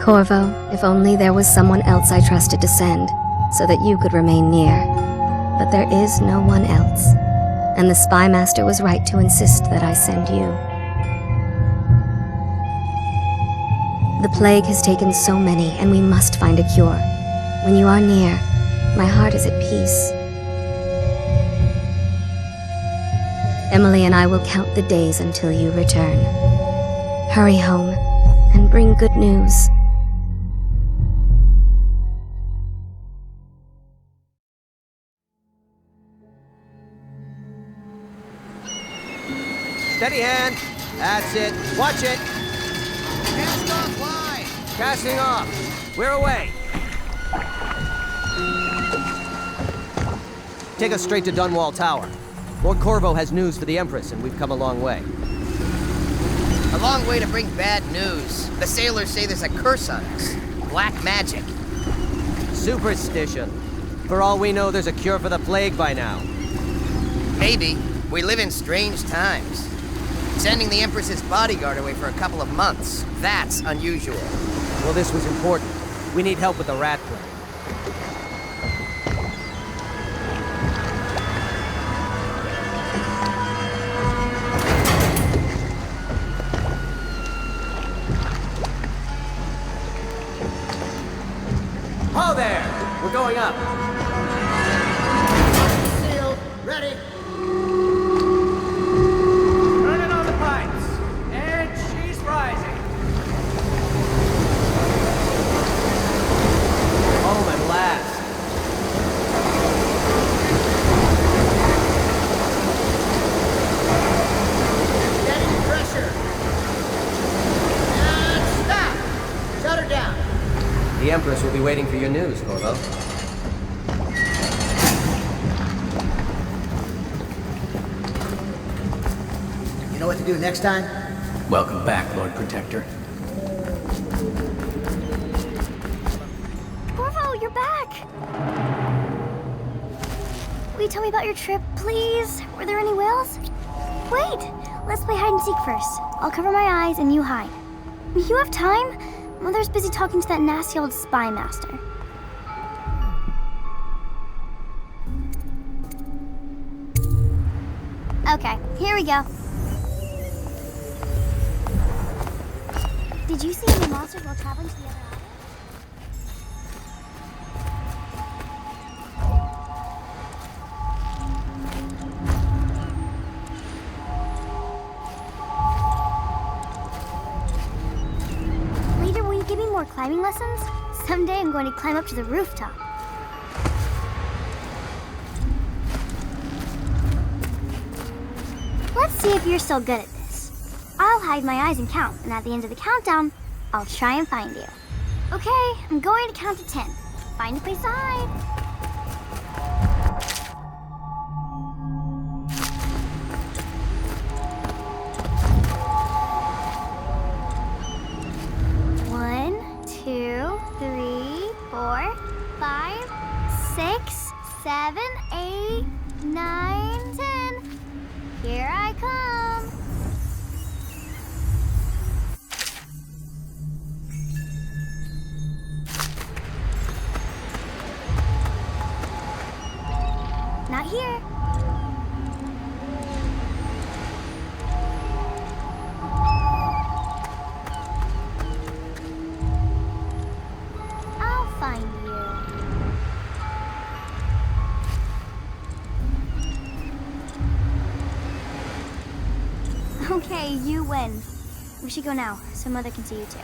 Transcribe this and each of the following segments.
Corvo, if only there was someone else I trusted to send, so that you could remain near. But there is no one else, and the Spy Master was right to insist that I send you. The plague has taken so many, and we must find a cure. When you are near, my heart is at peace. Emily and I will count the days until you return. Hurry home, and bring good news. Steady hand. That's it. Watch it. Cast off line. Casting off. We're away. Take us straight to Dunwall Tower. Lord Corvo has news for the Empress, and we've come a long way. A long way to bring bad news. The sailors say there's a curse on us. Black magic. Superstition. For all we know, there's a cure for the plague by now. Maybe. We live in strange times. Sending the Empress's bodyguard away for a couple of months. That's unusual. Well, this was important. We need help with the rat plague. Ho there! We're going up. Sealed. Ready. Turning on the pipes. And she's rising. Home at last. Getting pressure. And stop. Shut her down. The Empress will be waiting for your news, Corvo. You know what to do next time? Welcome back, Lord Protector. Corvo, you're back! Will you tell me about your trip, please? Were there any whales? Wait! Let's play hide and seek first. I'll cover my eyes and you hide. You have time? Mother's busy talking to that nasty old spy master. Okay, here we go. Did you see any monsters while traveling to the other island? Later, will you give me more climbing lessons? Someday I'm going to climb up to the rooftop. Let's see if you're still good at this. I'll hide my eyes and count, and at the end of the countdown, I'll try and find you. Okay, I'm going to count to 10. Find a place to hide. One, 2, 3, 4, 5, 6, 7, 8, 9, 10. Here I come. Not here. I'll find you. Okay, you win. We should go now, so Mother can see you too.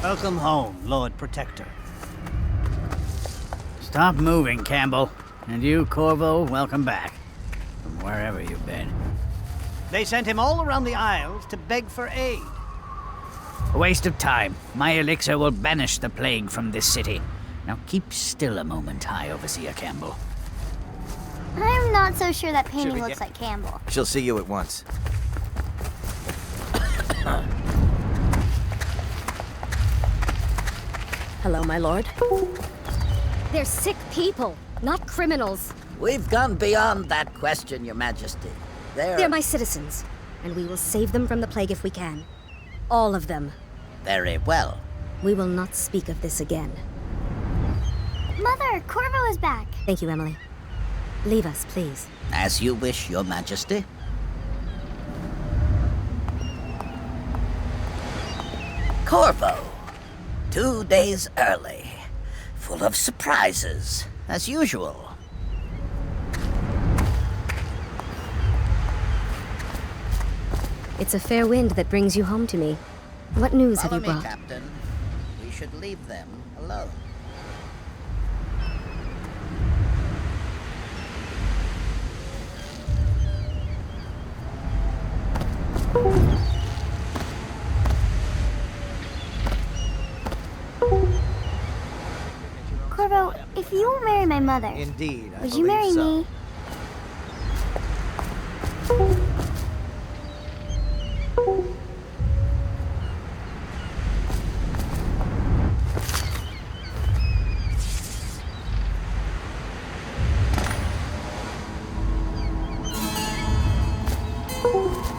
Welcome home, Lord Protector. Stop moving, Campbell. And you, Corvo, welcome back. From wherever you've been. They sent him all around the Isles to beg for aid. A waste of time. My elixir will banish the plague from this city. Now keep still a moment, High Overseer Campbell. I'm not so sure that painting looks like Campbell. She'll see you at once. Hello, my lord. They're sick people, not criminals. We've gone beyond that question, Your Majesty. They're my citizens, and we will save them from the plague if we can. All of them. Very well. We will not speak of this again. Mother, Corvo is back. Thank you, Emily. Leave us, please. As you wish, Your Majesty. Corvo. 2 days early. Full of surprises, as usual. It's a fair wind that brings you home to me. What news have you Follow me, brought? Captain. We should leave them alone. Corvo, if you will marry my mother, Indeed, I would you marry believe so. me?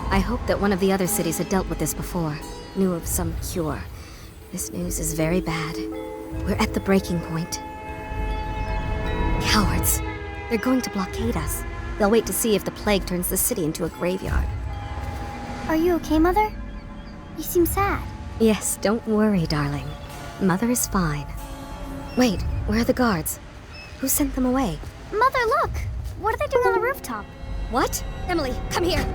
I hoped that one of the other cities had dealt with this before, knew of some cure. This news is very bad. We're at the breaking point. Cowards. They're going to blockade us. They'll wait to see if the plague turns the city into a graveyard. Are you okay, Mother? You seem sad. Yes, don't worry, darling. Mother is fine. Wait, where are the guards? Who sent them away? Mother, look! What are they doing on the rooftop? What? Emily, come here!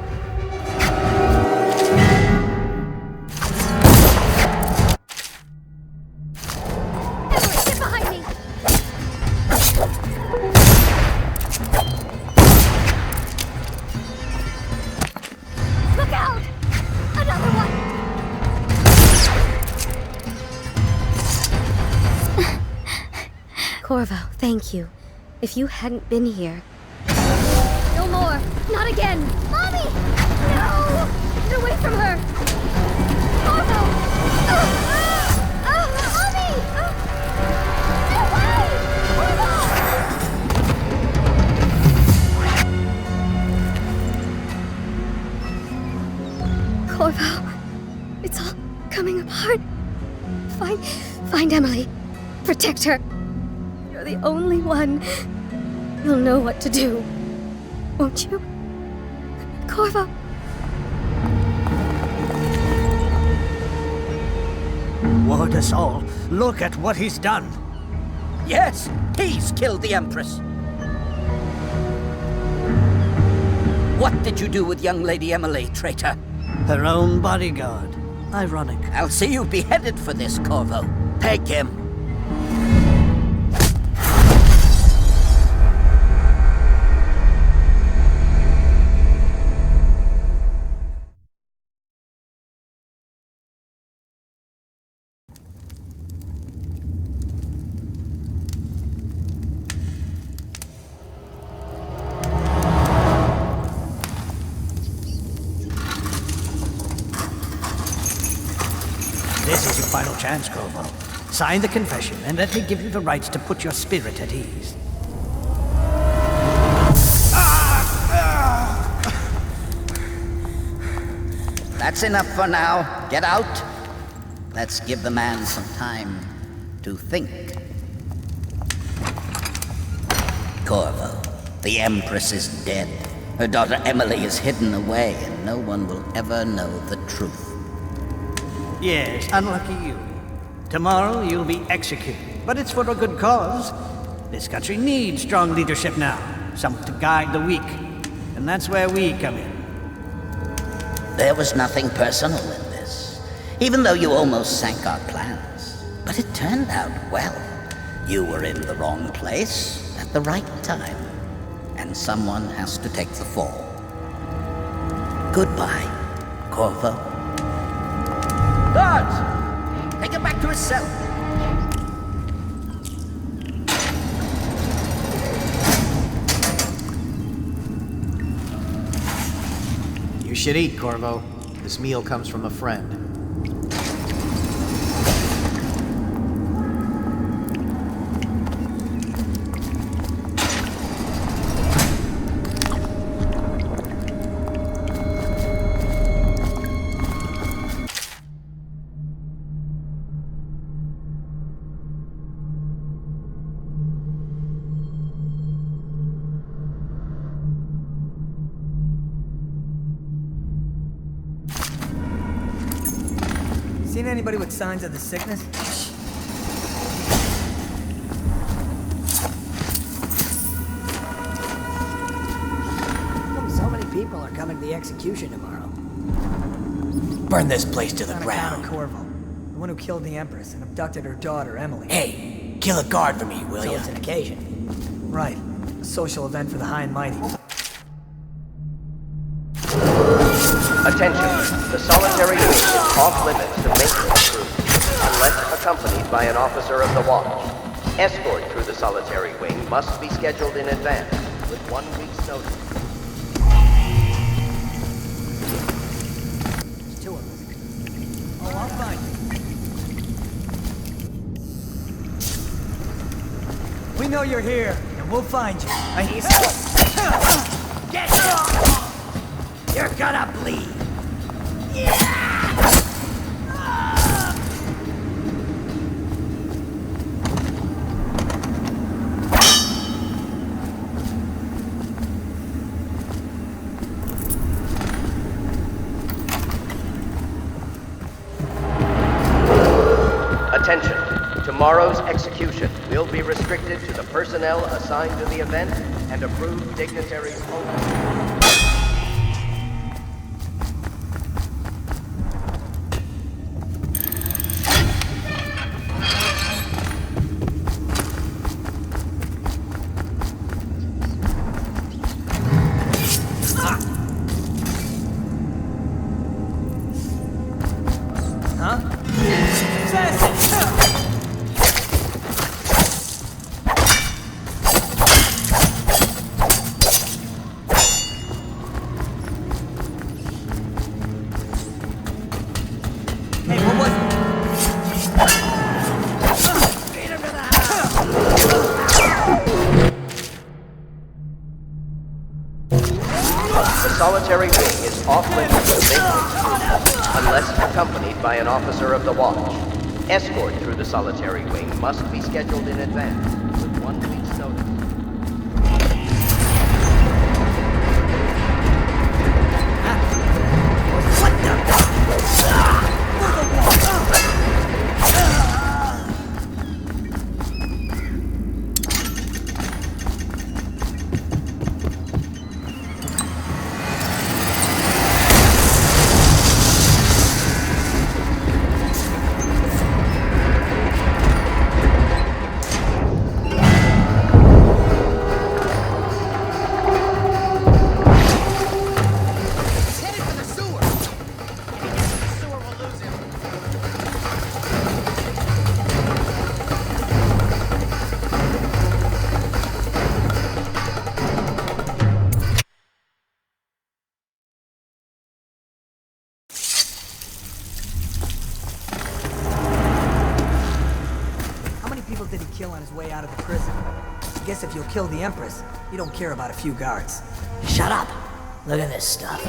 Emily, get behind me! Look out! Another one! Corvo, thank you. If you hadn't been here... No more! Not again! Mommy! No! Get away from her! Corvo! Mommy! Get away! Corvo! It's all coming apart. Find Emily. Protect her. You're the only one. You'll know what to do. Won't you? Corvo. Ward us all. Look at what he's done. Yes, he's killed the Empress. What did you do with young Lady Emily, traitor? Her own bodyguard. Ironic. I'll see you beheaded for this, Corvo. Take him. This is your final chance, Corvo. Sign the confession and let me give you the rights to put your spirit at ease. That's enough for now. Get out. Let's give the man some time to think. Corvo, the Empress is dead. Her daughter Emily is hidden away, and no one will ever know the truth. Yes, unlucky you. Tomorrow you'll be executed, but it's for a good cause. This country needs strong leadership now, someone to guide the weak. And that's where we come in. There was nothing personal in this, even though you almost sank our plans. But it turned out well. You were in the wrong place at the right time, and someone has to take the fall. Goodbye, Corvo. Guards! Take him back to his cell. You should eat, Corvo. This meal comes from a friend. Seen anybody with signs of the sickness? So many people are coming to the execution tomorrow. Burn this place to the ground. Corvo, the one who killed the Empress and abducted her daughter, Emily. Hey, kill a guard for me, will So ya? it's an occasion. Right. A social event for the high and mighty. Attention, the solitary wing is off limits to maintenance crew, unless accompanied by an officer of the watch. Escort through the solitary wing must be scheduled in advance, with 1 week's notice. There's two of us. Oh, I'll find you. We know you're here, and we'll find you. Get You're gonna bleed. Attention, tomorrow's execution will be restricted to the personnel assigned to the event and approved dignitaries only. Solitary wing is off limits to maintenance unless accompanied by an officer of the watch. Escort through the solitary wing must be scheduled in advance with 1 week's notice. Did he kill on his way out of the prison? I guess if you'll kill the Empress, you don't care about a few guards. Shut up. Look at this stuff.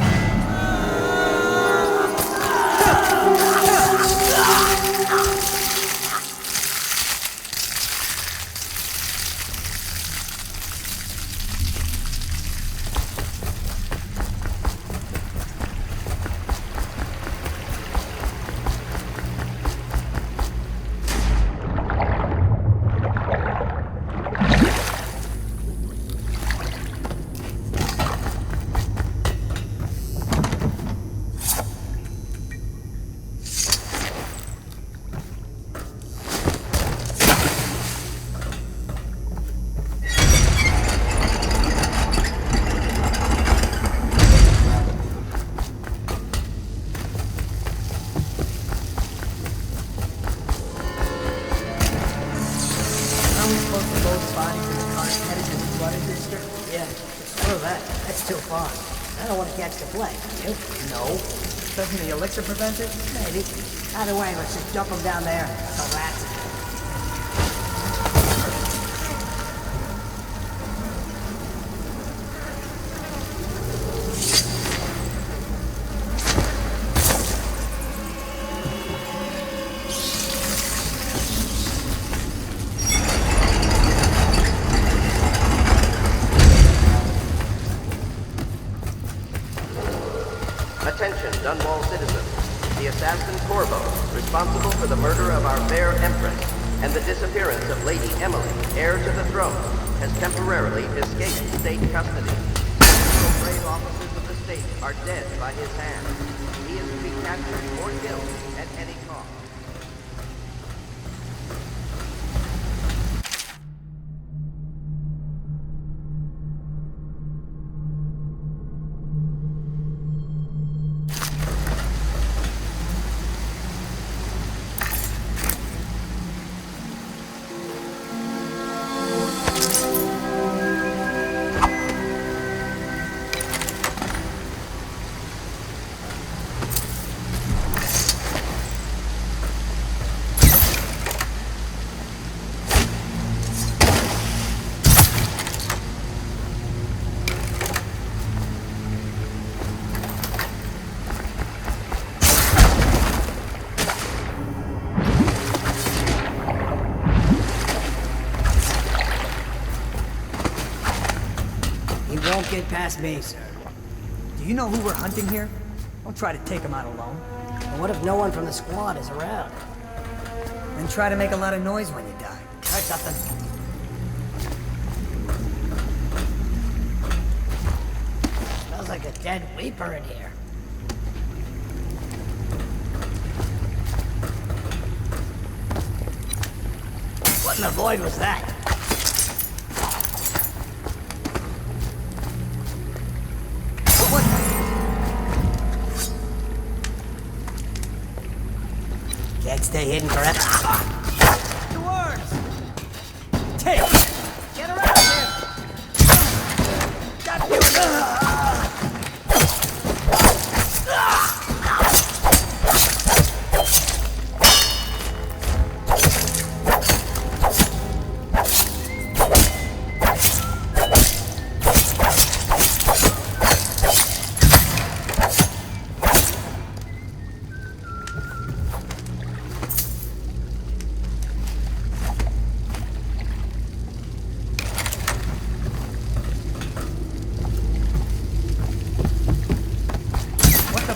Supposed to load bodies in the car headed to the flooded district? Yeah, screw that. That's too far. I don't want to catch the plague, you? No. Doesn't the elixir prevent it? Maybe. Either way, let's just dump them down there. So rats. Attention, Dunwall citizens. The assassin Corvo, responsible for the murder of our fair Empress and the disappearance of Lady Emily, heir to the throne, has temporarily escaped state custody. The brave officers of the state are dead by his hand. He is to be captured or killed at any cost. Won't get past me, sir. Do you know who we're hunting here? Don't try to take him out alone. But what if no one from the squad is around? Then try to make a lot of noise when you die. Try something. Smells like a dead weeper in here. What in the void was that? Can't stay hidden forever. Doors! Take! Get around here! Got you!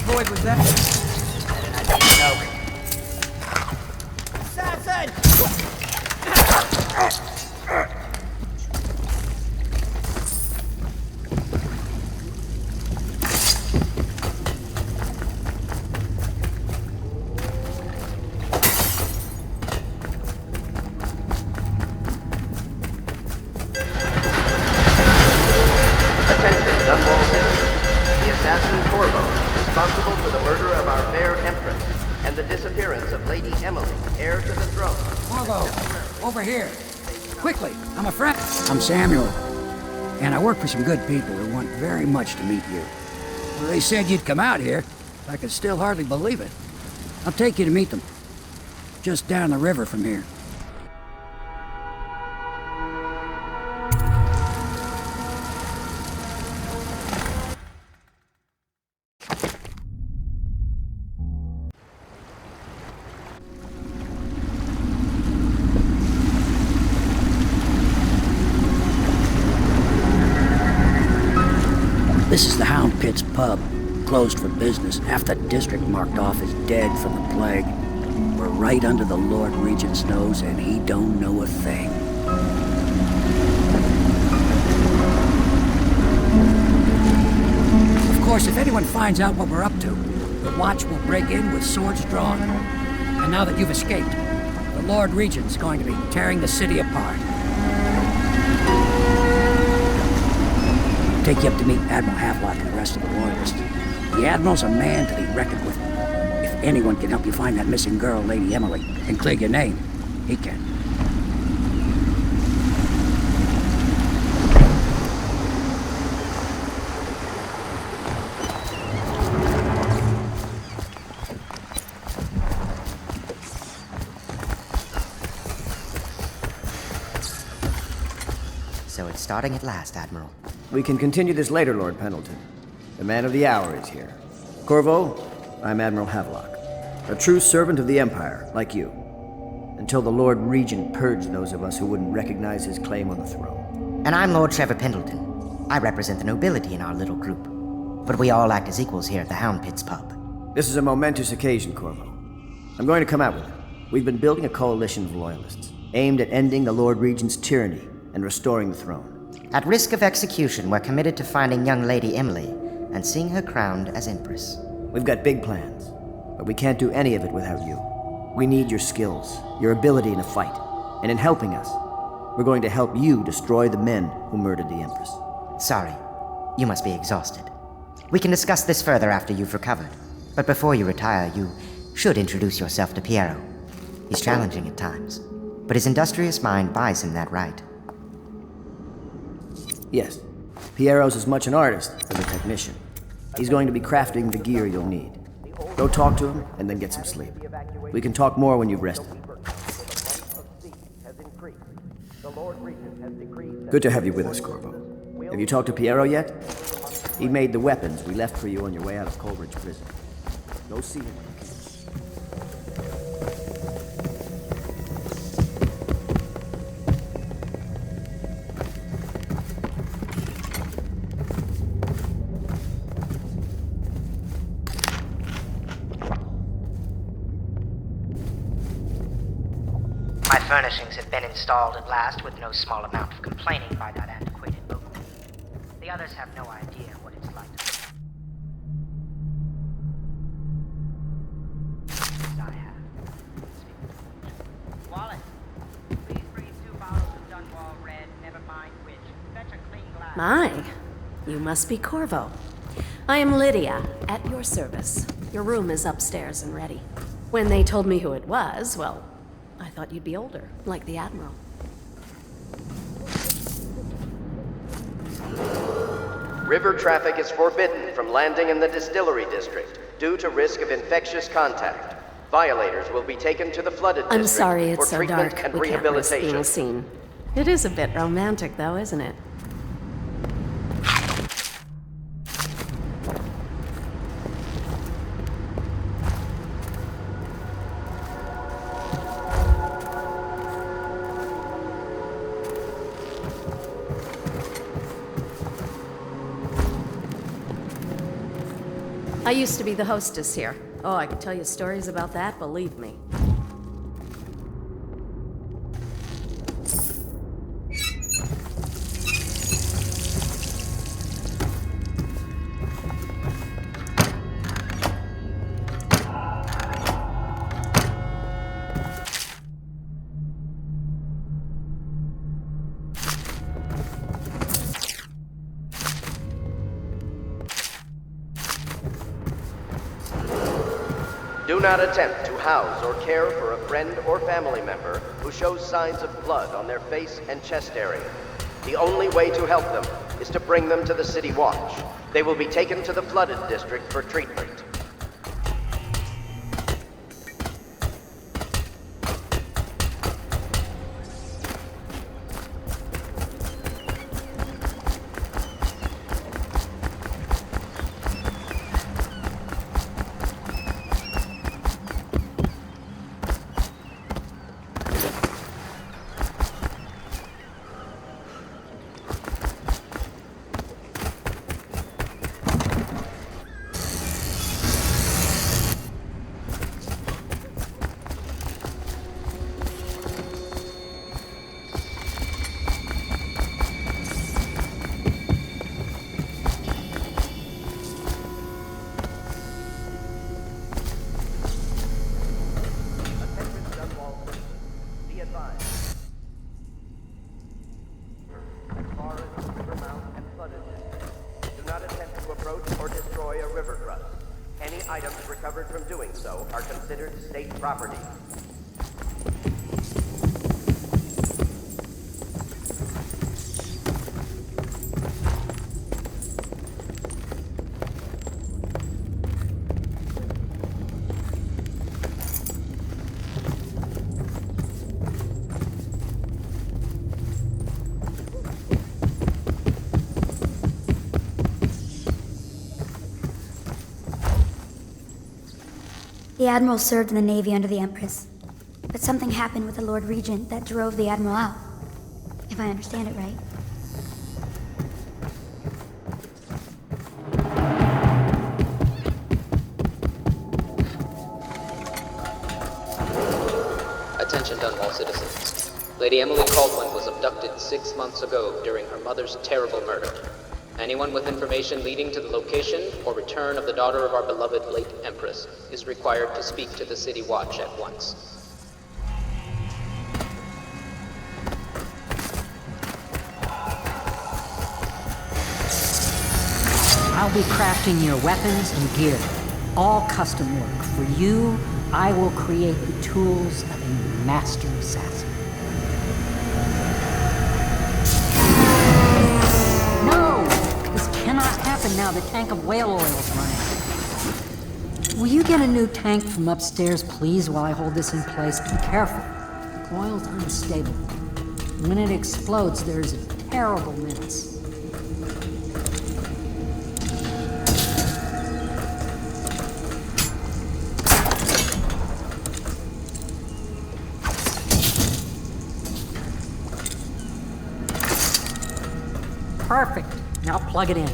What was that? Assassin! Attention, Dunwall citizens. The assassin Corvo, responsible for the murder of our fair Empress and the disappearance of Lady Emily, heir to the throne. Corvo, over here. Quickly, I'm a friend. I'm Samuel, and I work for some good people who want very much to meet you. Well, they said you'd come out here. I can still hardly believe it. I'll take you to meet them. Just down the river from here. This is the Hound Pit's pub, closed for business, half the district marked off as dead from the plague. We're right under the Lord Regent's nose, and he don't know a thing. Of course, if anyone finds out what we're up to, the Watch will break in with swords drawn. And now that you've escaped, the Lord Regent's going to be tearing the city apart. Take you up to meet Admiral Havelock and the rest of the Royalists. The Admiral's a man to be reckoned with. If anyone can help you find that missing girl, Lady Emily, and clear your name, he can. So it's starting at last, Admiral. We can continue this later, Lord Pendleton. The man of the hour is here. Corvo, I'm Admiral Havelock. A true servant of the Empire, like you. Until the Lord Regent purged those of us who wouldn't recognize his claim on the throne. And I'm Lord Trevor Pendleton. I represent the nobility in our little group. But we all act as equals here at the Hound Pits pub. This is a momentous occasion, Corvo. I'm going to come out with it. We've been building a coalition of loyalists, aimed at ending the Lord Regent's tyranny and restoring the throne. At risk of execution, we're committed to finding young Lady Emily and seeing her crowned as Empress. We've got big plans, but we can't do any of it without you. We need your skills, your ability in a fight, and in helping us, we're going to help you destroy the men who murdered the Empress. Sorry, you must be exhausted. We can discuss this further after you've recovered. But before you retire, you should introduce yourself to Piero. He's challenging at times, but his industrious mind buys him that right. Yes, Piero's as much an artist as a technician. He's going to be crafting the gear you'll need. Go talk to him, and then get some sleep. We can talk more when you've rested. Good to have you with us, Corvo. Have you talked to Piero yet? He made the weapons we left for you on your way out of Coleridge Prison. Go see him. My furnishings have been installed at last with no small amount of complaining by that antiquated local. The others have no idea what it's like to as I have. Wallace, please bring 2 bottles of Dunwall Red, never mind which. Fetch a clean glass. My, you must be Corvo. I am Lydia, at your service. Your room is upstairs and ready. When they told me who it was, well, I thought you'd be older, like the Admiral. River traffic is forbidden from landing in the distillery district due to risk of infectious contact. Violators will be taken to the flooded district I'm sorry it's for so treatment dark. and We can't risk being rehabilitation. seen. It is a bit romantic, though, isn't it? I used to be the hostess here. Oh, I could tell you stories about that, believe me. Do not attempt to house or care for a friend or family member who shows signs of blood on their face and chest area. The only way to help them is to bring them to the City Watch. They will be taken to the flooded district for treatment. Items recovered from doing so are considered state property. The Admiral served in the Navy under the Empress. But something happened with the Lord Regent that drove the Admiral out. If I understand it right. Attention Dunwall citizens. Lady Emily Caldwell was abducted 6 months ago during her mother's terrible murder. Anyone with information leading to the location or return of the daughter of our beloved late Empress is required to speak to the City Watch at once. I'll be crafting your weapons and gear. All custom work. For you, I will create the tools of a master assassin. No! This cannot happen now. The tank of whale oil is running. Will you get a new tank from upstairs, please, while I hold this in place? Be careful. The oil's unstable. When it explodes, there's a terrible menace. Perfect. Now plug it in.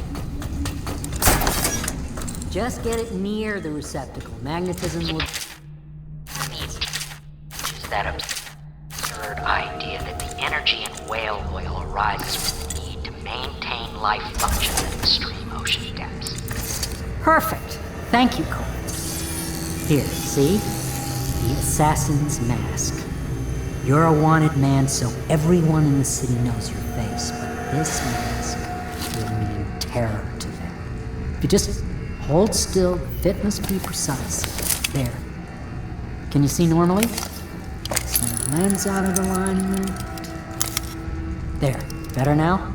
Just get it near the receptacle. Magnetism will... Is that absurd idea that the energy in whale oil arises from the need to maintain life functions at extreme ocean depths. Perfect. Thank you, Cole. Here, see? The assassin's mask. You're a wanted man, so everyone in the city knows your face, but this mask will mean terror to them. If you just hold still, the fit must be precise. There. Can you see normally? Send the lens out of alignment. There. Better now?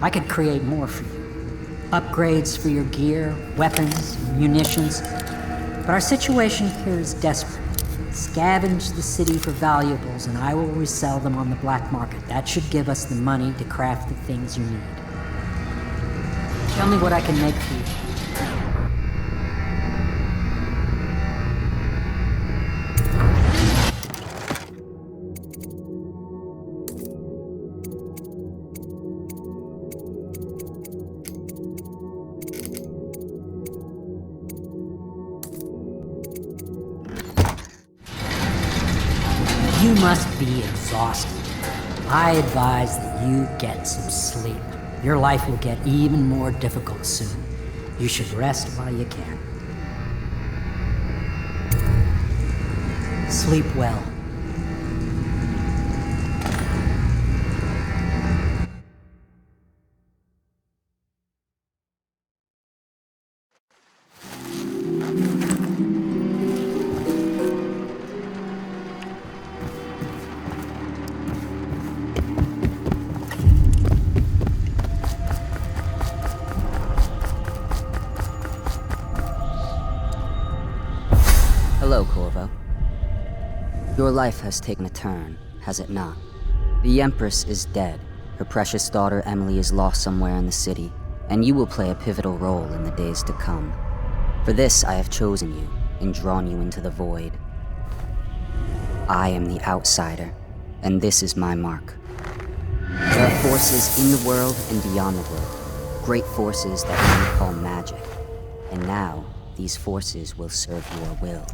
I could create more for you. Upgrades for your gear, weapons, munitions. But our situation here is desperate. Scavenge the city for valuables and I will resell them on the black market. That should give us the money to craft the things you need. Tell me what I can make for you. You must be exhausted. I advise that you get some sleep. Your life will get even more difficult soon. You should rest while you can. Sleep well. Hello, Corvo. Your life has taken a turn, has it not? The Empress is dead. Her precious daughter Emily is lost somewhere in the city, and you will play a pivotal role in the days to come. For this, I have chosen you and drawn you into the void. I am the outsider, and this is my mark. There are forces in the world and beyond the world, great forces that we call magic, and now these forces will serve your will.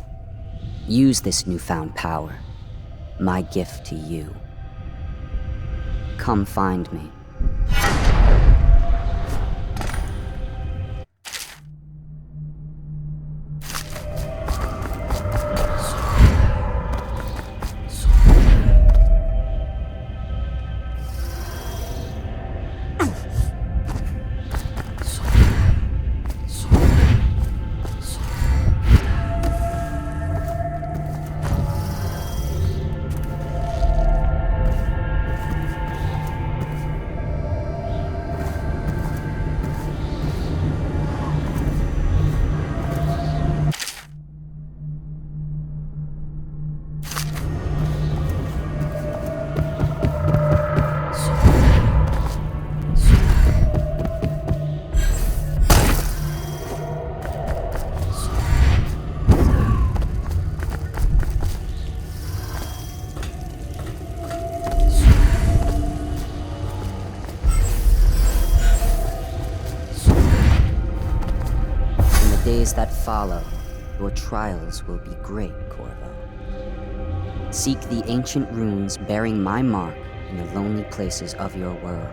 Use this newfound power, my gift to you. Come find me. days that follow, your trials will be great, Corvo. Seek the ancient runes bearing my mark in the lonely places of your world,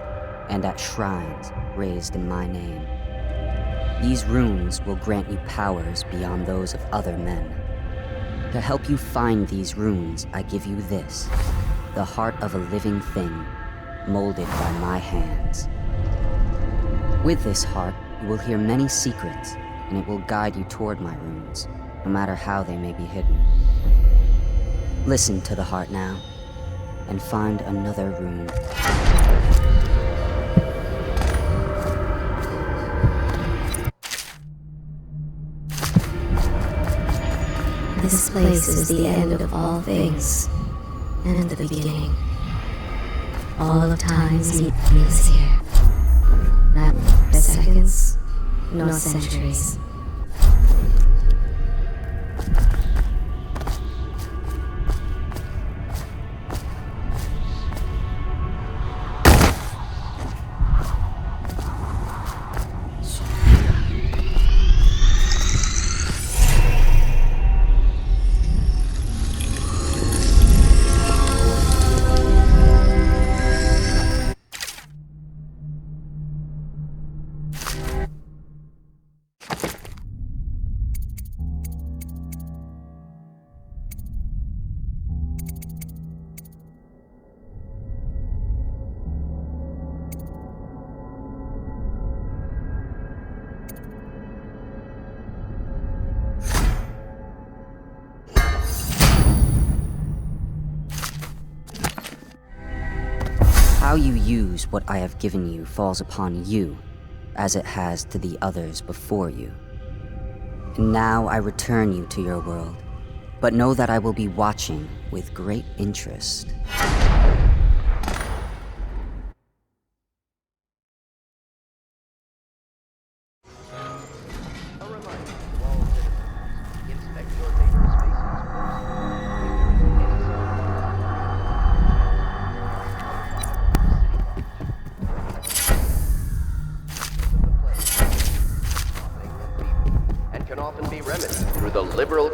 and at shrines raised in my name. These runes will grant you powers beyond those of other men. To help you find these runes, I give you this, the heart of a living thing, molded by my hands. With this heart, you will hear many secrets, and it will guide you toward my runes, no matter how they may be hidden. Listen to the heart now, and find another rune. This place is the end of all things, and the beginning. All of time's meets here. Not seconds, nor centuries. How you use what I have given you falls upon you, as it has to the others before you. And now I return you to your world, but know that I will be watching with great interest.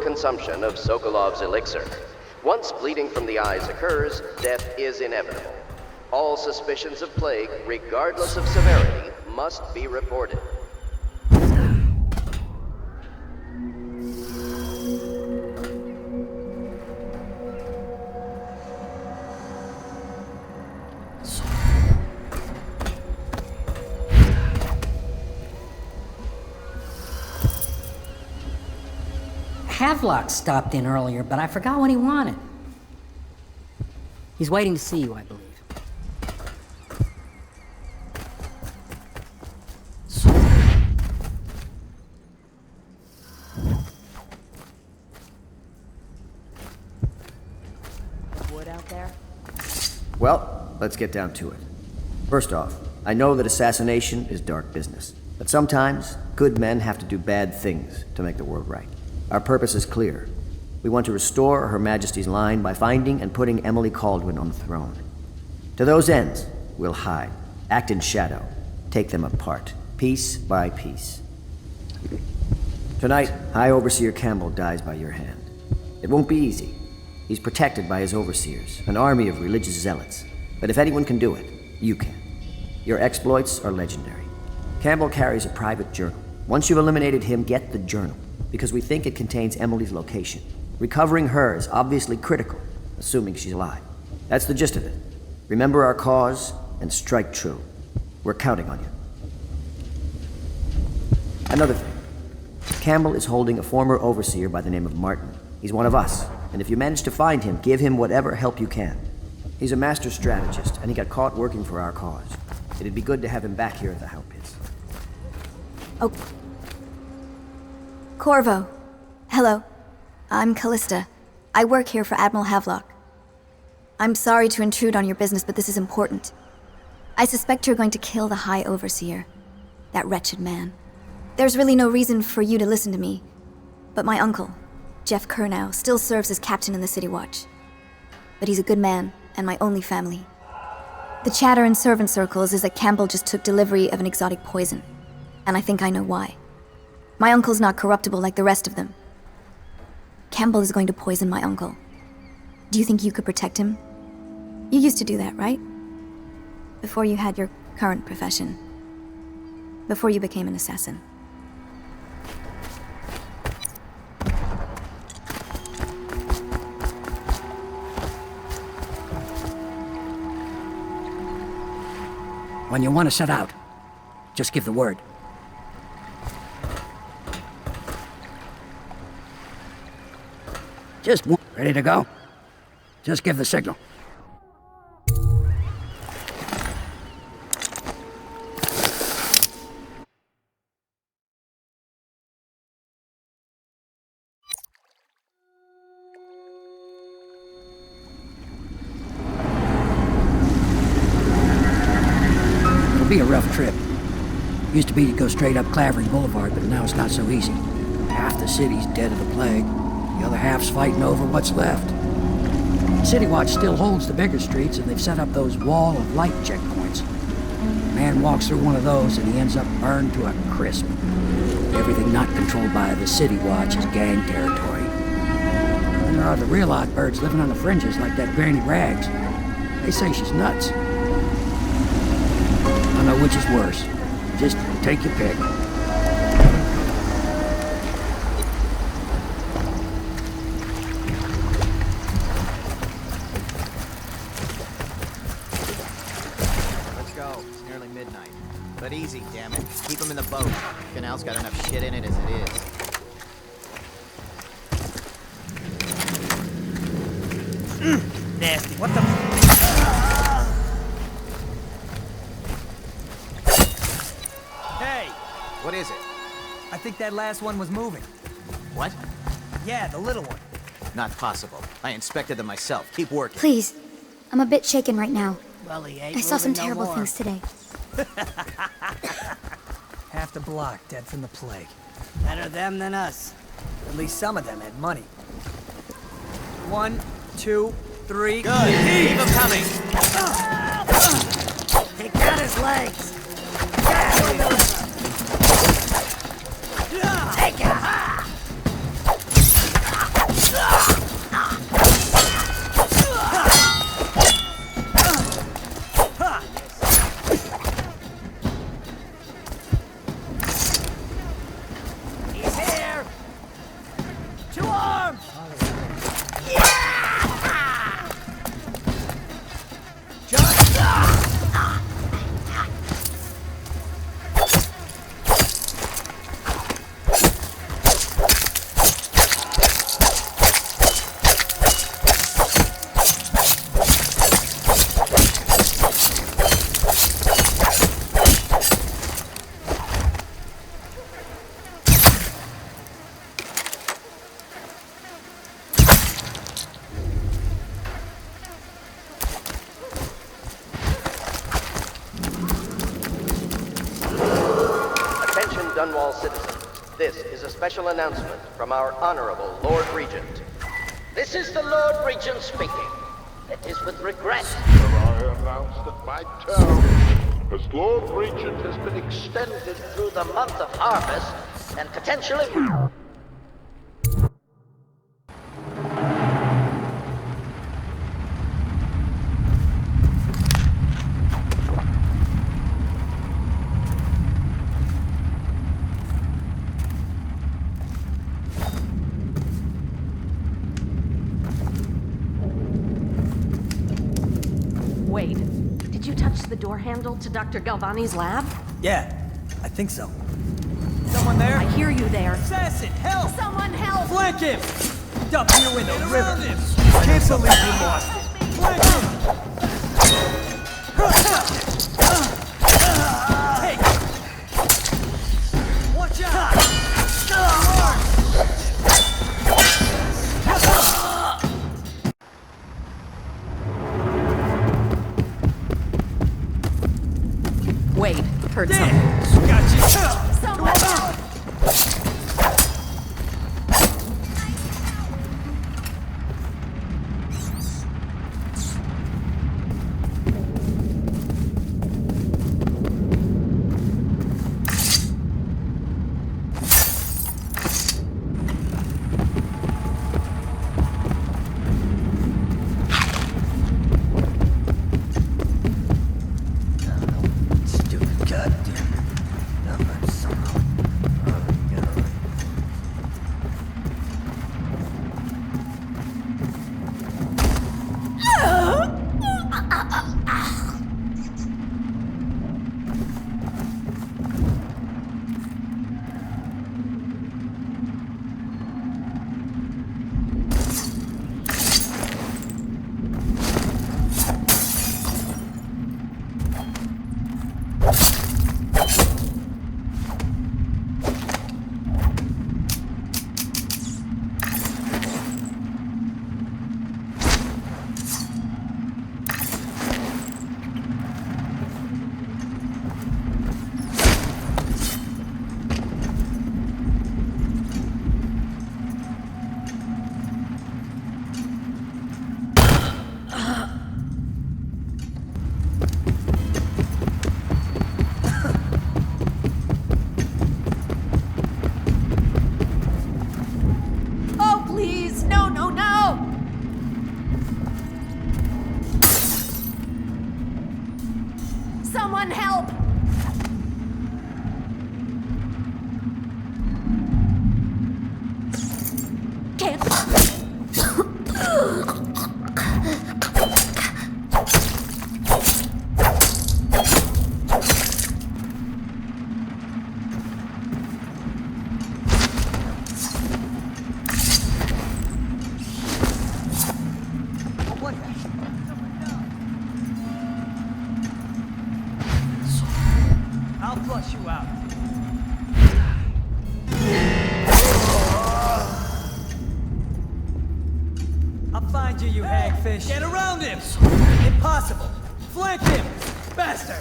Consumption of Sokolov's elixir. Once bleeding from the eyes occurs, death is inevitable. All suspicions of plague, regardless of severity, must be reported. Havelock stopped in earlier, but I forgot what he wanted. He's waiting to see you, I believe. Wood out there? Well, let's get down to it. First off, I know that assassination is dark business, but sometimes good men have to do bad things to make the world right. Our purpose is clear. We want to restore Her Majesty's line by finding and putting Emily Kaldwin on the throne. To those ends, we'll hide, act in shadow, take them apart, piece by piece. Tonight, High Overseer Campbell dies by your hand. It won't be easy. He's protected by his overseers, an army of religious zealots. But if anyone can do it, you can. Your exploits are legendary. Campbell carries a private journal. Once you've eliminated him, get the journal, because we think it contains Emily's location. Recovering her is obviously critical, assuming she's alive. That's the gist of it. Remember our cause and strike true. We're counting on you. Another thing. Campbell is holding a former overseer by the name of Martin. He's one of us, and if you manage to find him, give him whatever help you can. He's a master strategist, and he got caught working for our cause. It'd be good to have him back here at the Howl Pits. Oh. Corvo. Hello. I'm Callista. I work here for Admiral Havelock. I'm sorry to intrude on your business, but this is important. I suspect you're going to kill the High Overseer. That wretched man. There's really no reason for you to listen to me, but my uncle, Jeff Kernow, still serves as captain in the City Watch. But he's a good man, and my only family. The chatter in servant circles is that Campbell just took delivery of an exotic poison, and I think I know why. My uncle's not corruptible like the rest of them. Campbell is going to poison my uncle. Do you think you could protect him? You used to do that, right? Before you had your current profession. Before you became an assassin. When you want to set out, just give the word. Just one. Ready to go? Just give the signal. It'll be a rough trip. Used to be to go straight up Clavering Boulevard, but now it's not so easy. Half the city's dead of the plague. The other half's fighting over what's left. City Watch still holds the bigger streets, and they've set up those wall of light checkpoints. A man walks through one of those, and he ends up burned to a crisp. Everything not controlled by the City Watch is gang territory. And there are the real odd birds living on the fringes, like that Granny Rags. They say she's nuts. I don't know which is worse. Just take your pick. But easy, damn it. Keep them in the boat. Canal's got enough shit in it as it is. Nasty. What the? Hey! What is it? I think that last one was moving. What? Yeah, the little one. Not possible. I inspected them myself. Keep working. Please. I'm a bit shaken right now. Well, he ain't I saw some moving no terrible more. things today. Half the block dead from the plague. Better them than us. At least some of them had money. 1, 2, 3. Good. Keep them coming. He got his legs. Take it. Dunwall citizens, this is a special announcement from our Honorable Lord Regent. This is the Lord Regent speaking. It is with regret. I announce that my term as Lord Regent has been Extended through the month of harvest and potentially... Wait, did you touch the door handle to Dr. Galvani's lab? Yeah, I think so. Someone there? I hear you there. Assassin, help! Someone help! Flank him! Dump you in the river! Can't believe you lost it! Flank him! Take it! Watch out! Wait, heard something. Got you! Someone help! Someone help! Can't. I'll flush you out. I'll find you, you hagfish. Get around him! Impossible! Flank him! Bastard!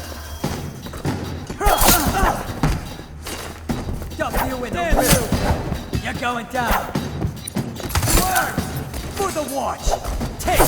W in the middle! You're going down! Work! For the watch! Take!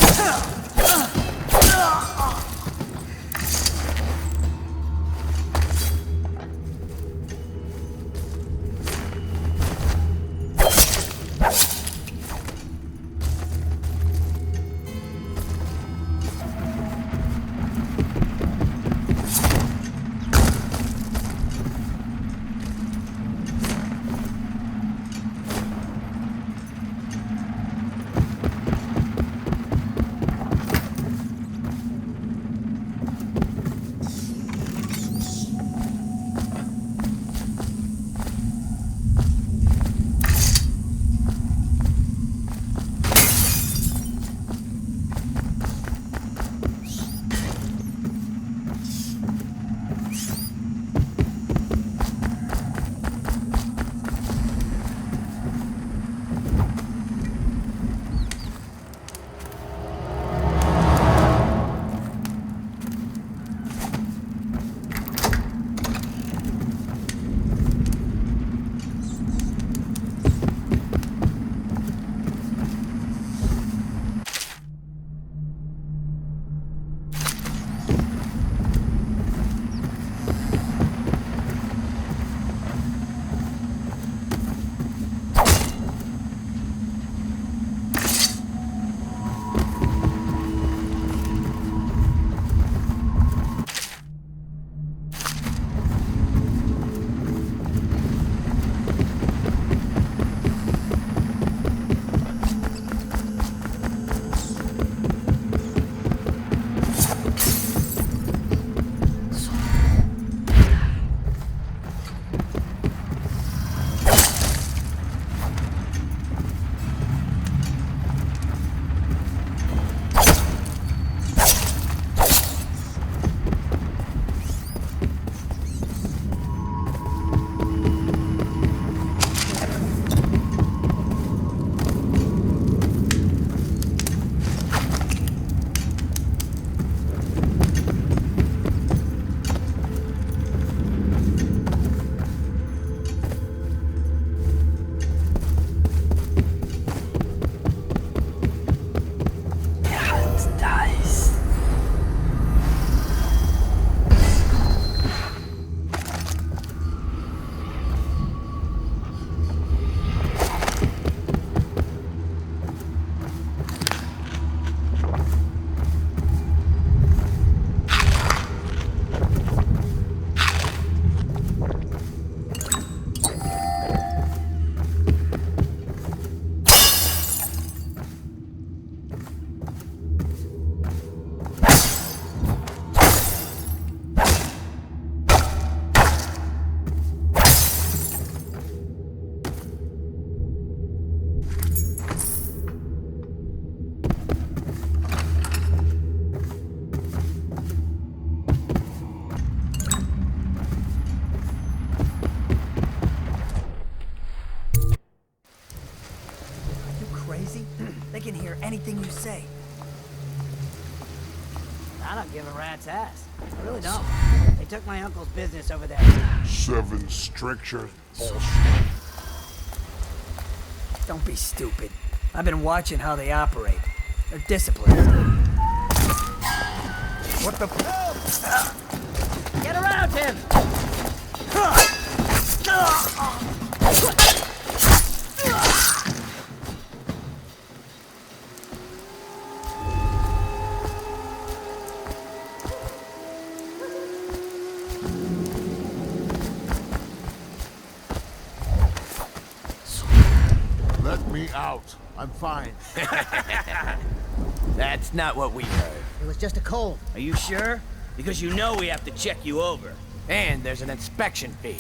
can hear anything you say. I don't give a rat's ass. I really don't. They took my uncle's business over there. 7 stricture. Bullshit. Don't be stupid. I've been watching how they operate. They're disciplined. What the f- Get around him! out. I'm fine. That's not what we heard. It was just a cold. Are you sure? Because you know we have to check you over. And there's an inspection fee.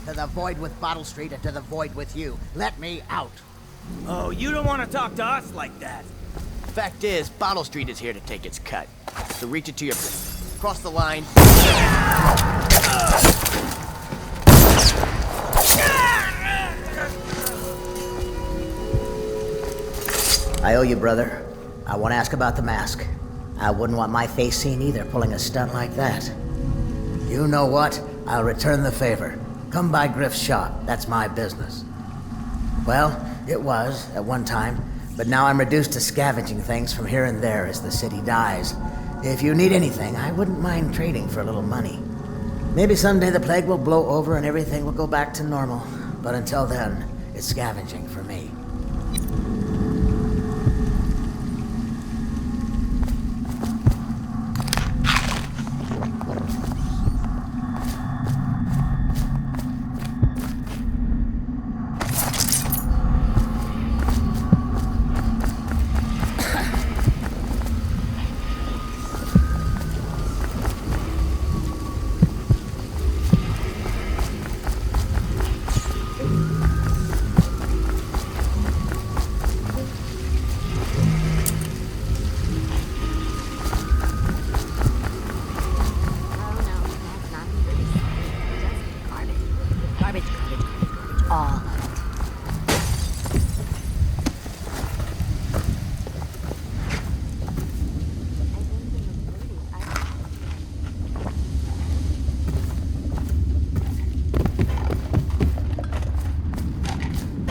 To the void with Bottle Street and to the void with you. Let me out. Oh, you don't want to talk to us like that. Fact is, Bottle Street is here to take its cut. So reach it to your... Cross the line. I owe you, brother. I want to ask about the mask. I wouldn't want my face seen either, pulling a stunt like that. You know what? I'll return the favor. Come by Griff's shop. That's my business. Well, it was, at one time, but now I'm reduced to scavenging things from here and there as the city dies. If you need anything, I wouldn't mind trading for a little money. Maybe someday the plague will blow over and everything will go back to normal. But until then, it's scavenging for me.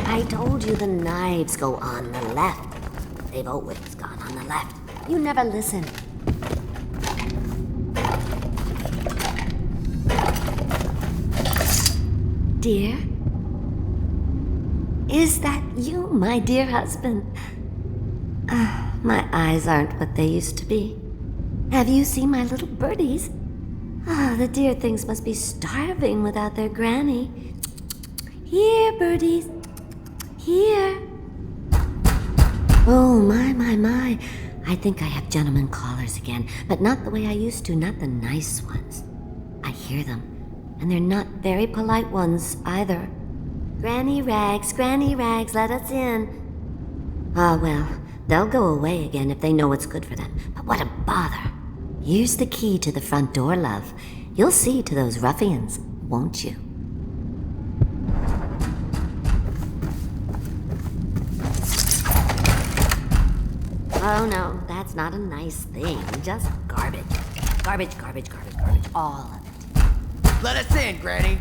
I told you the knives go on the left. They've always gone on the left. You never listen. Dear? Is that you, my dear husband? My eyes aren't what they used to be. Have you seen my little birdies? The dear things must be starving without their granny. Here, birdies. Here. Oh, my. I think I have gentlemen callers again, but not the way I used to, not the nice ones. I hear them, and they're not very polite ones either. Granny Rags, let us in. Ah, well, they'll go away again if they know what's good for them, but what a bother. Here's the key to the front door, love. You'll see to those ruffians, won't you? Oh no, that's not a nice thing. Just garbage. Garbage, all of it. Let us in, Granny.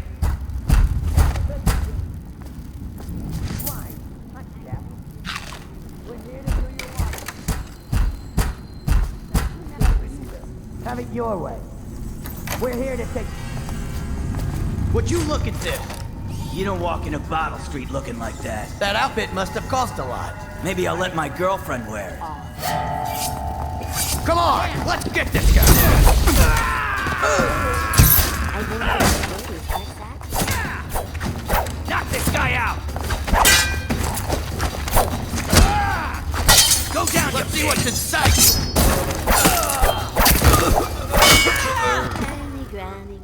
Have it your way. We're here to take... Would you look at this? You don't walk into Bottle Street looking like that. That outfit must have cost a lot. Maybe I'll let my girlfriend wear it. Come on, let's get this guy. Knock this guy out. Go down, let's see what's inside.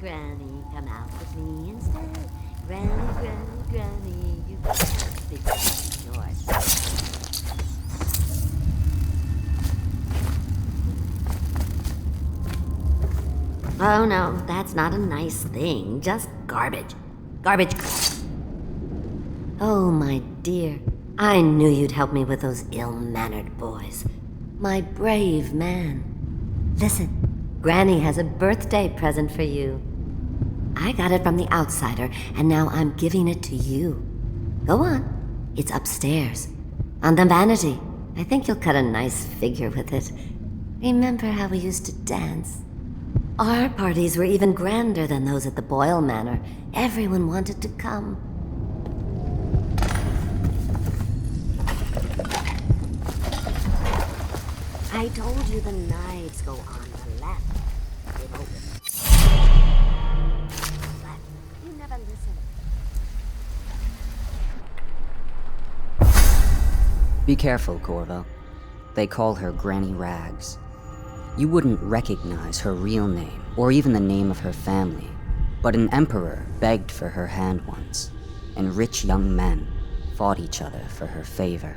Granny, come out with me instead. Granny, you can't be yours. Oh no, that's not a nice thing. Just garbage. Garbage. Oh, my dear. I knew you'd help me with those ill-mannered boys. My brave man. Listen, Granny has a birthday present for you. I got it from the outsider, and now I'm giving it to you. Go on. It's upstairs. On the vanity. I think you'll cut a nice figure with it. Remember how we used to dance? Our parties were even grander than those at the Boyle Manor. Everyone wanted to come. I told you the knives go on the left. You never listen. Be careful, Corvo. They call her Granny Rags. You wouldn't recognize her real name, or even the name of her family, but an emperor begged for her hand once, and rich young men fought each other for her favor.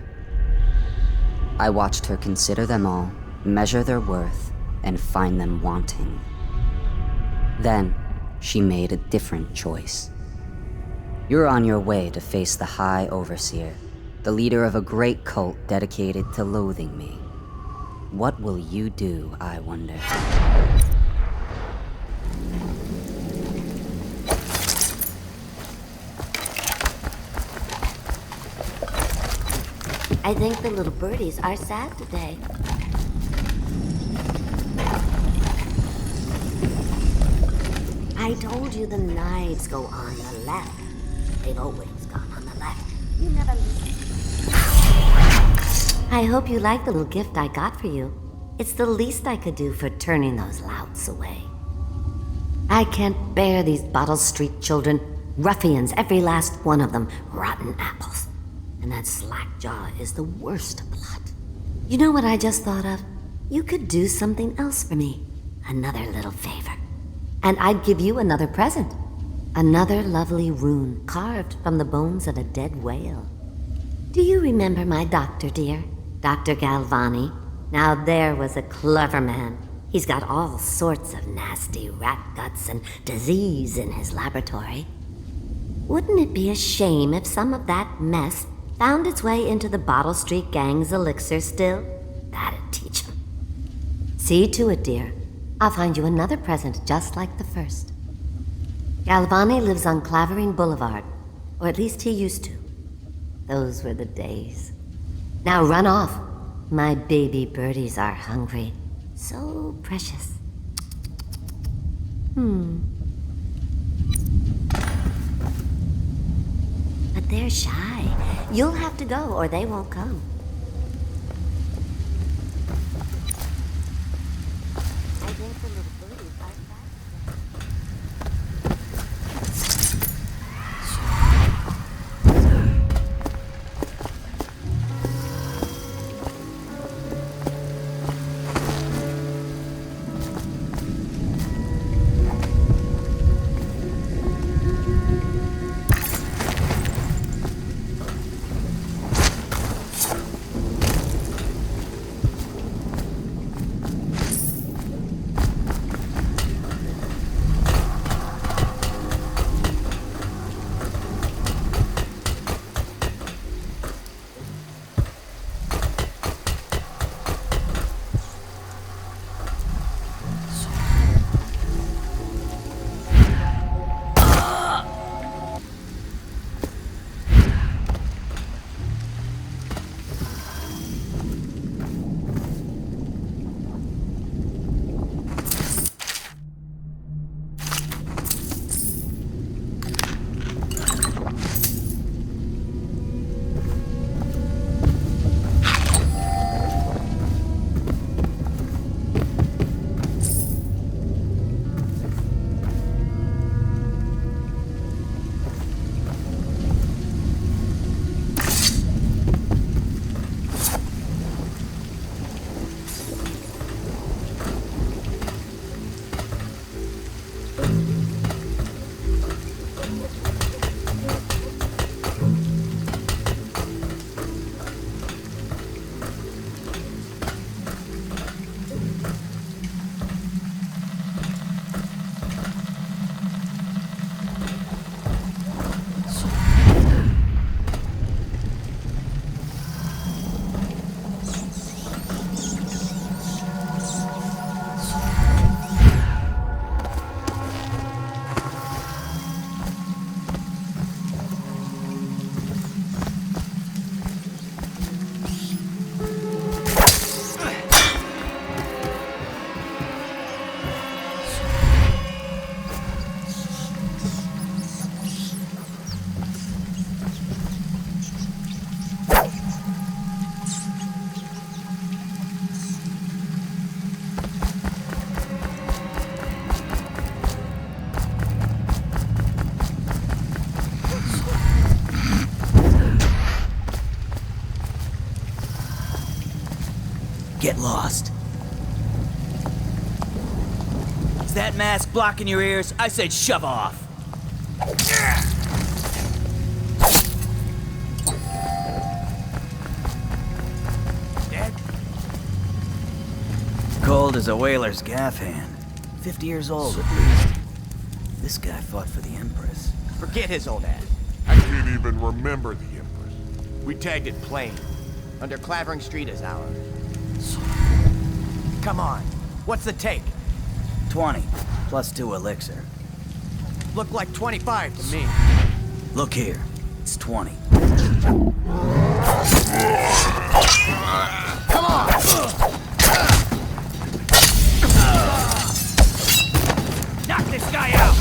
I watched her consider them all, measure their worth, and find them wanting. Then, she made a different choice. You're on your way to face the High Overseer, the leader of a great cult dedicated to loathing me. What will you do, I wonder? I think the little birdies are sad today. I told you the knives go on the left. They've always gone on the left. You never listen. I hope you like the little gift I got for you. It's the least I could do for turning those louts away. I can't bear these Bottle Street children. Ruffians, every last one of them. Rotten apples. And that slack-jaw is the worst lot. You know what I just thought of? You could do something else for me. Another little favor. And I'd give you another present. Another lovely rune carved from the bones of a dead whale. Do you remember my doctor, dear? Dr. Galvani? Now there was a clever man. He's got all sorts of nasty rat guts and disease in his laboratory. Wouldn't it be a shame if some of that mess found its way into the Bottle Street Gang's elixir still? That'd teach him. See to it, dear. I'll find you another present just like the first. Galvani lives on Clavering Boulevard, or at least he used to. Those were the days. Now run off. My baby birdies are hungry. So precious. But they're shy. You'll have to go or they won't come. I think the little birdies are Lost. Is that mask blocking your ears? I said shove off. Dead? Cold as a whaler's gaff hand. 50 years old at least. This guy fought for the Empress. Forget his old ass. I can't even remember the Empress. We tagged it plain. Under Clavering Street is ours. Come on. What's the take? 20, plus 2 elixir. Looked like 25 to me. Look here. It's 20. Come on! Knock this guy out!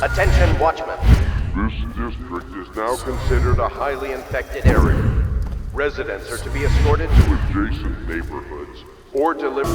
Attention, Watchmen. This district is now considered a highly infected area. Residents are to be escorted to adjacent neighborhoods or delivered.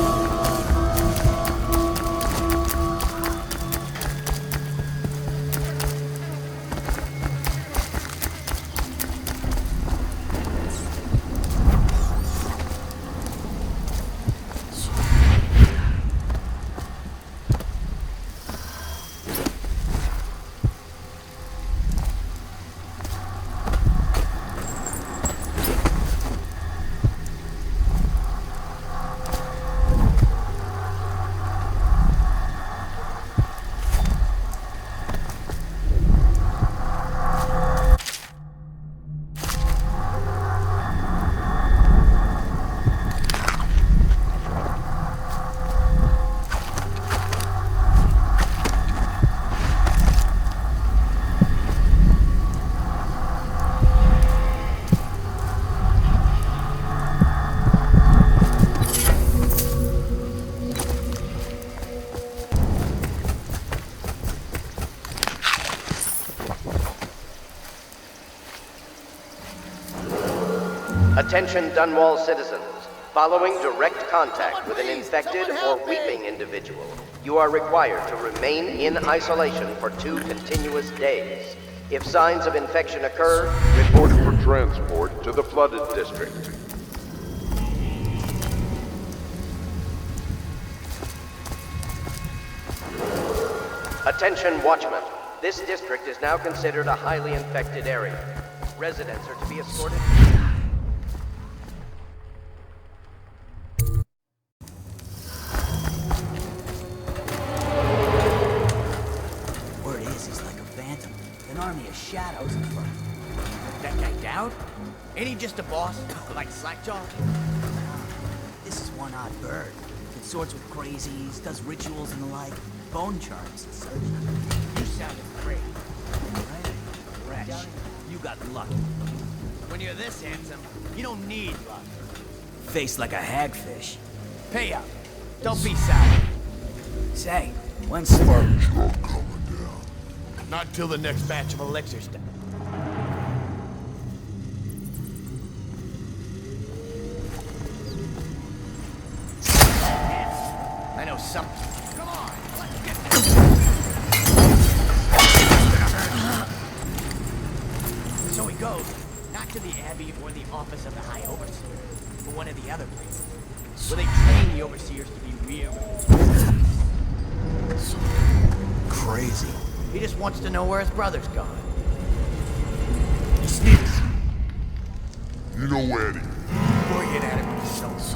Attention Dunwall citizens. Following direct contact with an infected or weeping individual, you are required to remain in isolation for 2 continuous days. If signs of infection occur, report for transport to the flooded district. Attention Watchmen. This district is now considered a highly infected area. Residents are to be escorted. Word is he's like a phantom. An army of shadows in front. That guy Dowd? Ain't he just a boss? Like Slackjaw? This is one odd bird. Consorts with crazies, does rituals and the like. Bone charms and such. You sounded great. Right? Wretch. You got lucky. When you're this handsome, you don't need luck. Face like a hagfish. Pay up. Don't be sour. Say, when's Spanish drug coming down? Not till the next batch of elixirs done. I know something. Come on, let's get this. So he goes, not to the Abbey or the office of the High Overseer, but one of the other places, where they train the Overseers to be real. Crazy. He just wants to know where his brother's gone. Sneaks. You know where it is. Boy, get at him with his soul. It's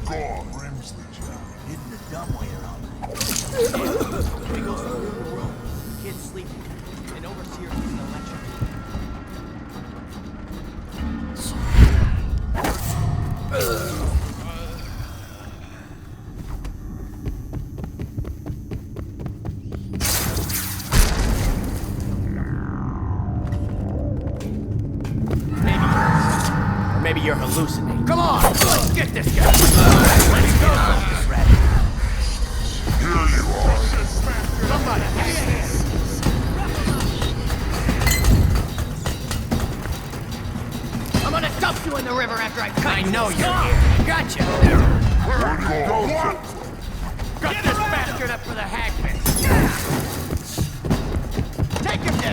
gone. Grimsley job. Hidden the dumb way around. He goes to the room. Kid's sleeping. An Overseer gives an lecture. Maybe you're hallucinating. Come on, let's get this guy. Let's go, Focus Red. Here you are. Somebody, give me a hand. I'm gonna dump you in the river after I cut you. I know you're here. Gotcha. Where'd you go? What? Got this bastard up for the hagfish. Take him down.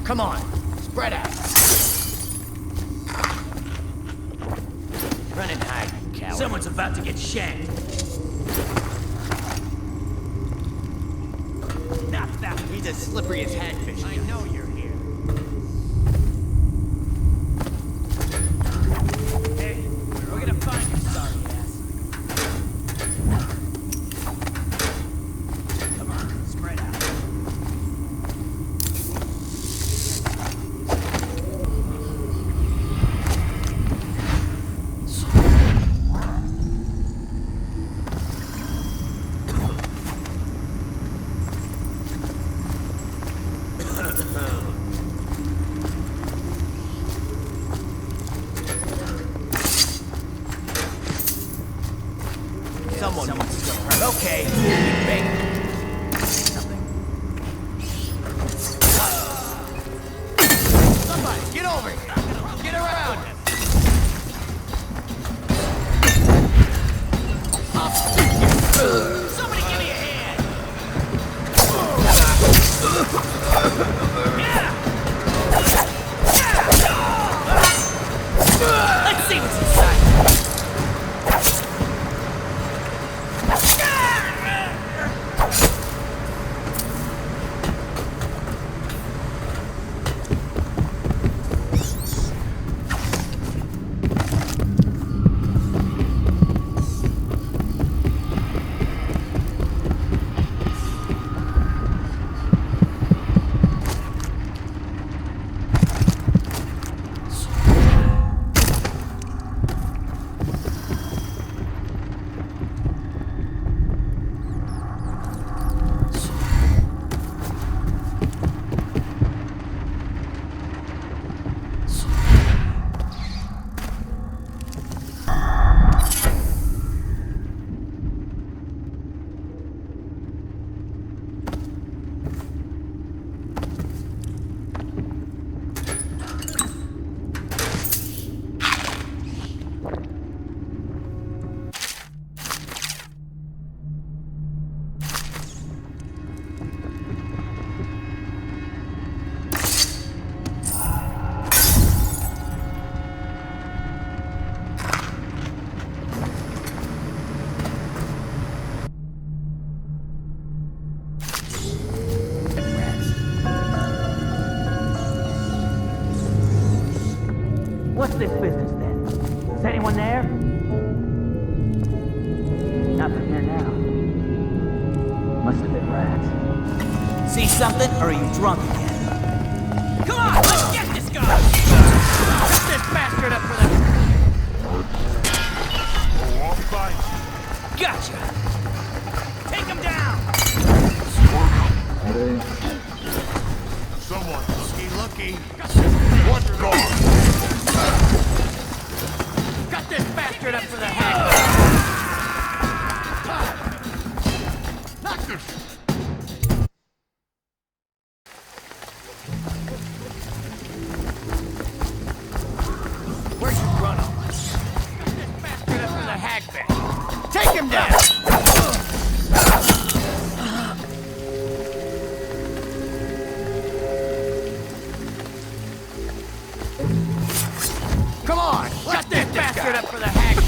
Come on, spread out. Run and hide, you coward. Someone's about to get shanked. Not that. He's as slippery as hagfish. I know you're here. Hey, we're gonna find you, sorry ass. Come on, spread out. Someone's still hurt. Okay, keep begging. Somebody, get over here. Get around him. Somebody give me a hand. Let's see what's inside. What's this business then? Is anyone there? Nothing here now. Must have been rats. See something, or are you drunk again? Come on, let's get this guy! Get this bastard up for the... Gotcha! Take him down! Someone Looky. What's gone? Cut this bastard up for the hack! Knock this! Where's your chrono? Cut this bastard up for the hack bit! Take him down! Come on! Cut this bastard up for the hack bit!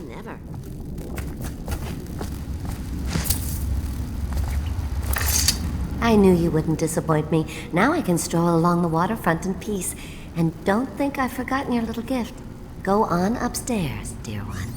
Never. I knew you wouldn't disappoint me. Now I can stroll along the waterfront in peace. And don't think I've forgotten your little gift. Go on upstairs, dear one.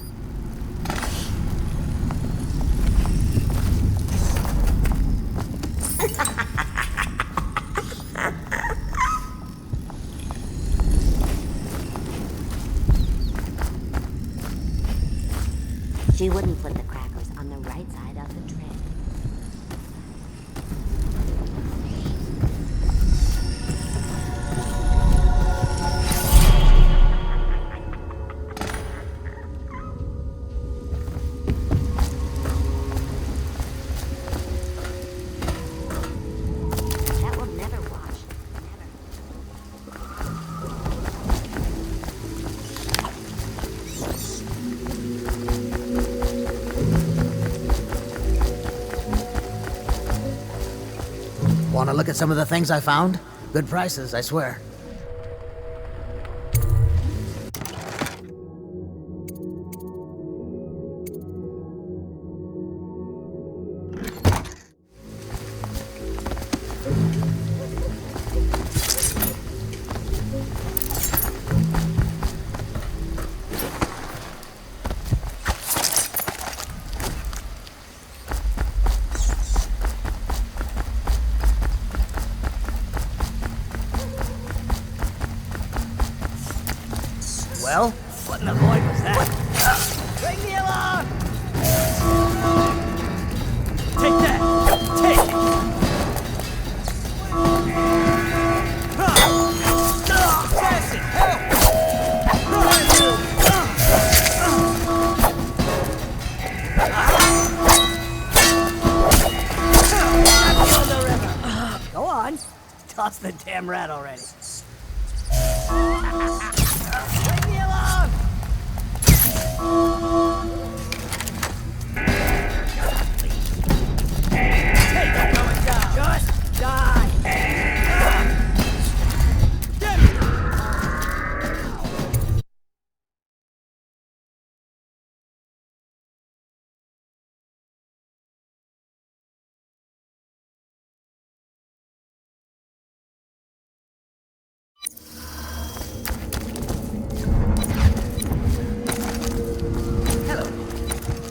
She wouldn't put the crackers on the right side of the tray. That will never wash. Want to look at some of the things I found? Good prices, I swear. Well, what in the void was that? Bring me along! Take that! Take it! Assassin, help! Go on. Toss the damn rat already. Bring me along! Hey, you're going down. Just die. Get me!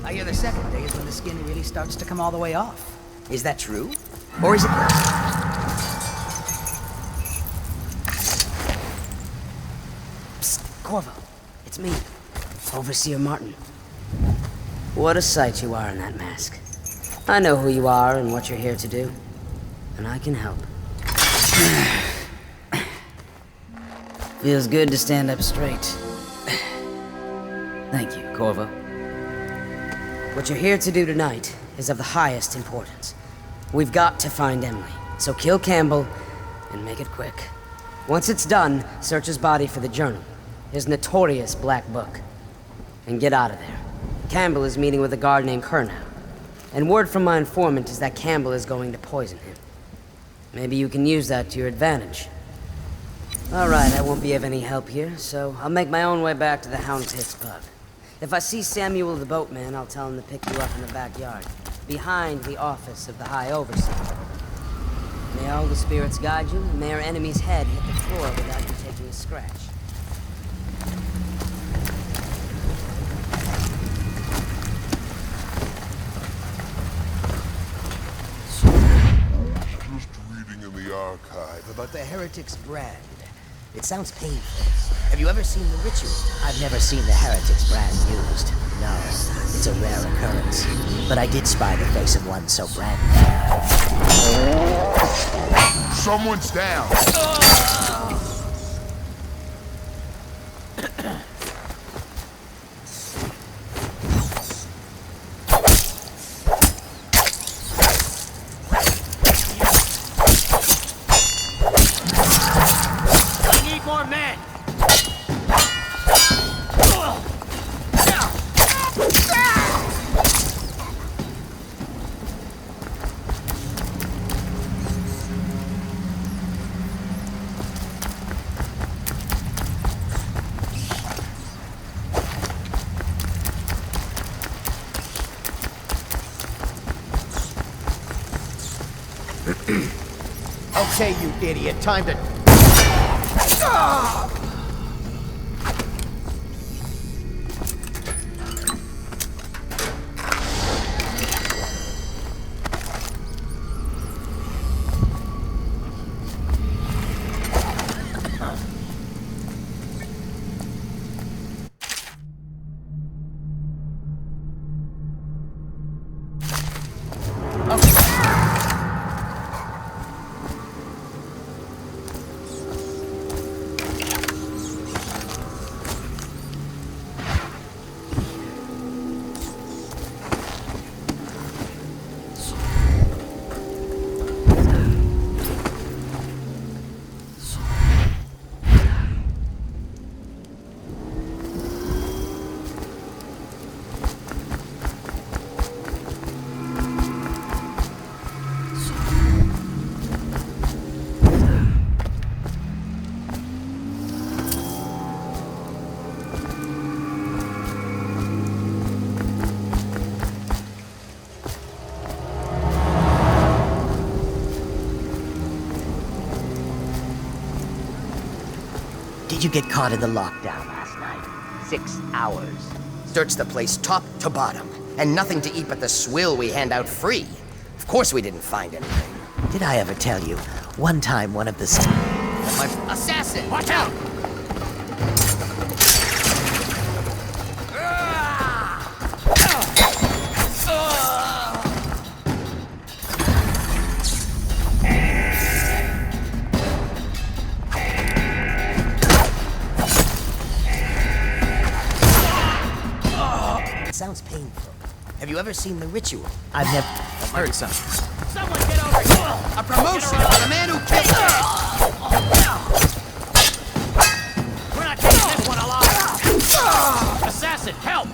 I hear the second day is when the skin really starts to come all the way off. Is that true? Or is it... Psst, Corvo. It's me, Overseer Martin. What a sight you are in that mask. I know who you are and what you're here to do. And I can help. Feels good to stand up straight. Thank you, Corvo. What you're here to do tonight is of the highest importance. We've got to find Emily, so kill Campbell and make it quick. Once it's done, search his body for the journal, his notorious black book, and get out of there. Campbell is meeting with a guard named Kernow, and word from my informant is that Campbell is going to poison him. Maybe you can use that to your advantage. Alright, I won't be of any help here, so I'll make my own way back to the Hound Pits pub. If I see Samuel the boatman, I'll tell him to pick you up in the backyard, behind the office of the High Overseer. May all the spirits guide you, and may our enemy's head hit the floor without you taking a scratch. Just reading in the archive About the heretic's brand. It sounds painful. Have you ever seen the ritual? I've never seen the heretic's brand used. No, it's a rare occurrence. But I did spy the face of one so brand new. Someone's down! Okay, you idiot, time to... Did you get caught in the lockdown last night? 6 hours. Searched the place top to bottom, and nothing to eat but the swill we hand out free. Of course we didn't find anything. Did I ever tell you? One time one of the... Assassin! Watch out! Sounds painful. Have you ever seen The Ritual? I've never Heard something. Someone get over here! A promotion for the man who killed Ted! We're not taking this one alive! Assassin, help!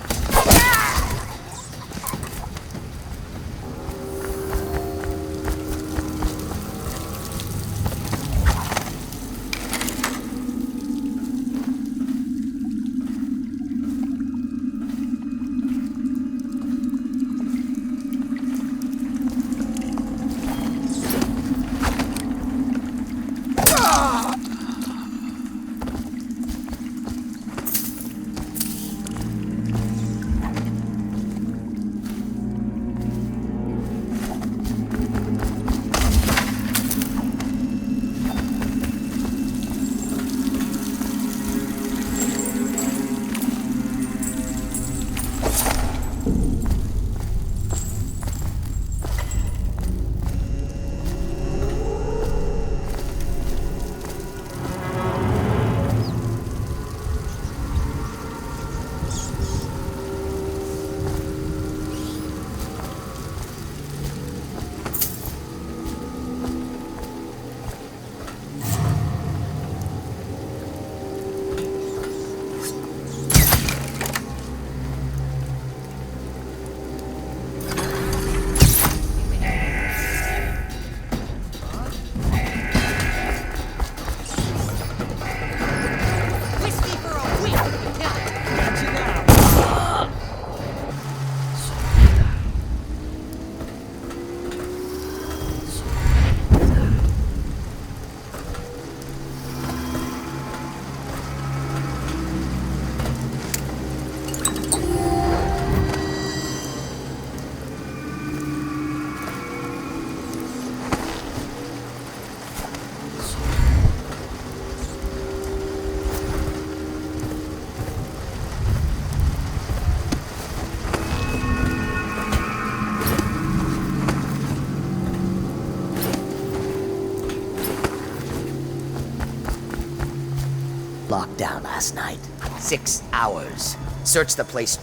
Locked down last night. 6 hours. Search the place. Go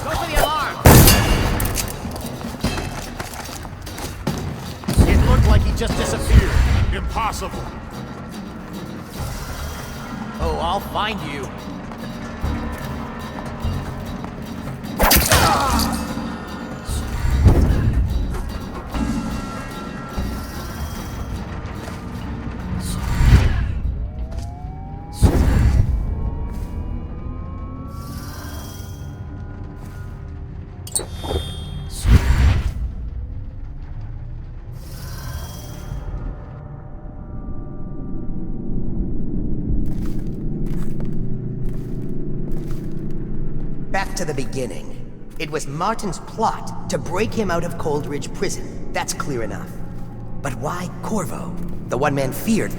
for the alarm! It looked like he just disappeared. Impossible. Oh, I'll find you. Back to the beginning. It was Martin's plot to break him out of Coldridge Prison. That's clear enough. But why Corvo? The one man feared.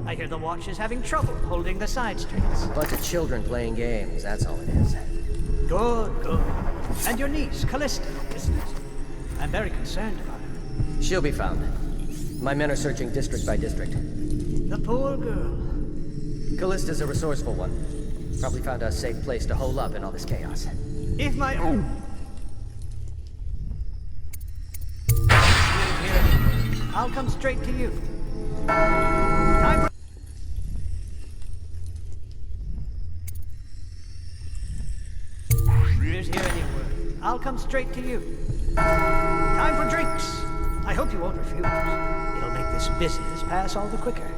I hear the watch is having trouble holding the side streets. Bunch of children playing games, that's all it is. Good, good. And your niece, Callista, isn't it? I'm very concerned about her. She'll be found. My men are searching district by district. The poor girl. Callista's a resourceful one. Probably found a safe place to hole up in all this chaos. If my... I'll come straight to you. Time for... Here's here anywhere. I'll come straight to you. Time for drinks. I hope you won't refuse. It'll make this business pass all the quicker.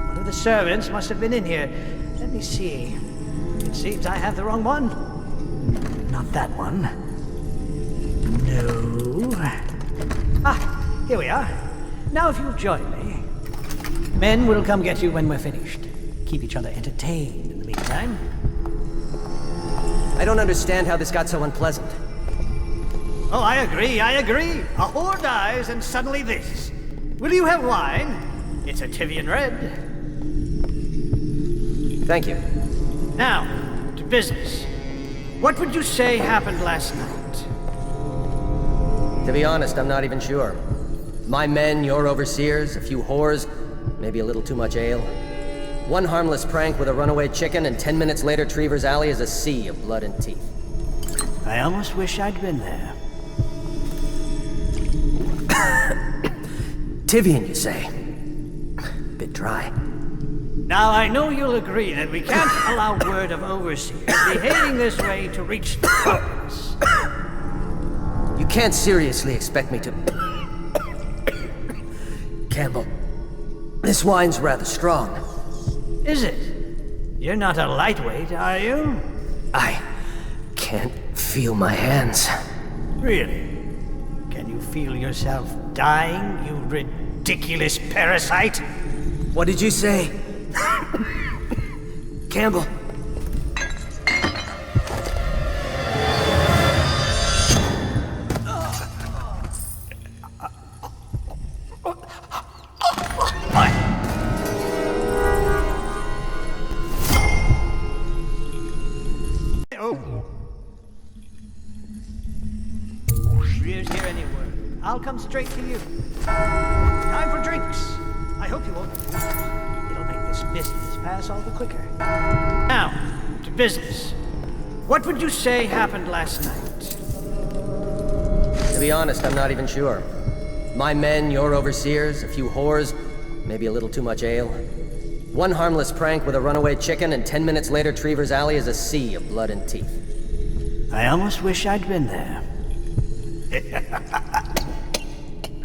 One of the servants must have been in here. Let me see. It seems I have the wrong one. Not that one. No. Ah, here we are. Now if you'll join me. Men will come get you when we're finished. Keep each other entertained in the meantime. I don't understand how this got so unpleasant. Oh, I agree. A whore dies and suddenly this. Will you have wine? It's a Tivian red. Thank you. Now, to business. What would you say happened last night? To be honest, I'm not even sure. My men, your overseers, a few whores, maybe a little too much ale. One harmless prank with a runaway chicken, and 10 minutes later, Trevor's Alley is a sea of blood and teeth. I almost wish I'd been there. Tivian, you say? Bit dry. Now, I know you'll agree that we can't allow word of overseers behaving this way to reach the populace. You can't seriously expect me to... Campbell, this wine's rather strong. Is it? You're not a lightweight, are you? I can't feel my hands. Really? Can you feel yourself dying, you ridiculous parasite? What did you say? Campbell. Here anywhere. I'll come straight to you. Time for drinks. I hope you won't refuse. It'll make this business pass all the quicker. Now, to business. What would you say happened last night? To be honest, I'm not even sure. My men, your overseers, a few whores, maybe a little too much ale. One harmless prank with a runaway chicken, and 10 minutes later, Trevor's Alley is a sea of blood and teeth. I almost wish I'd been there.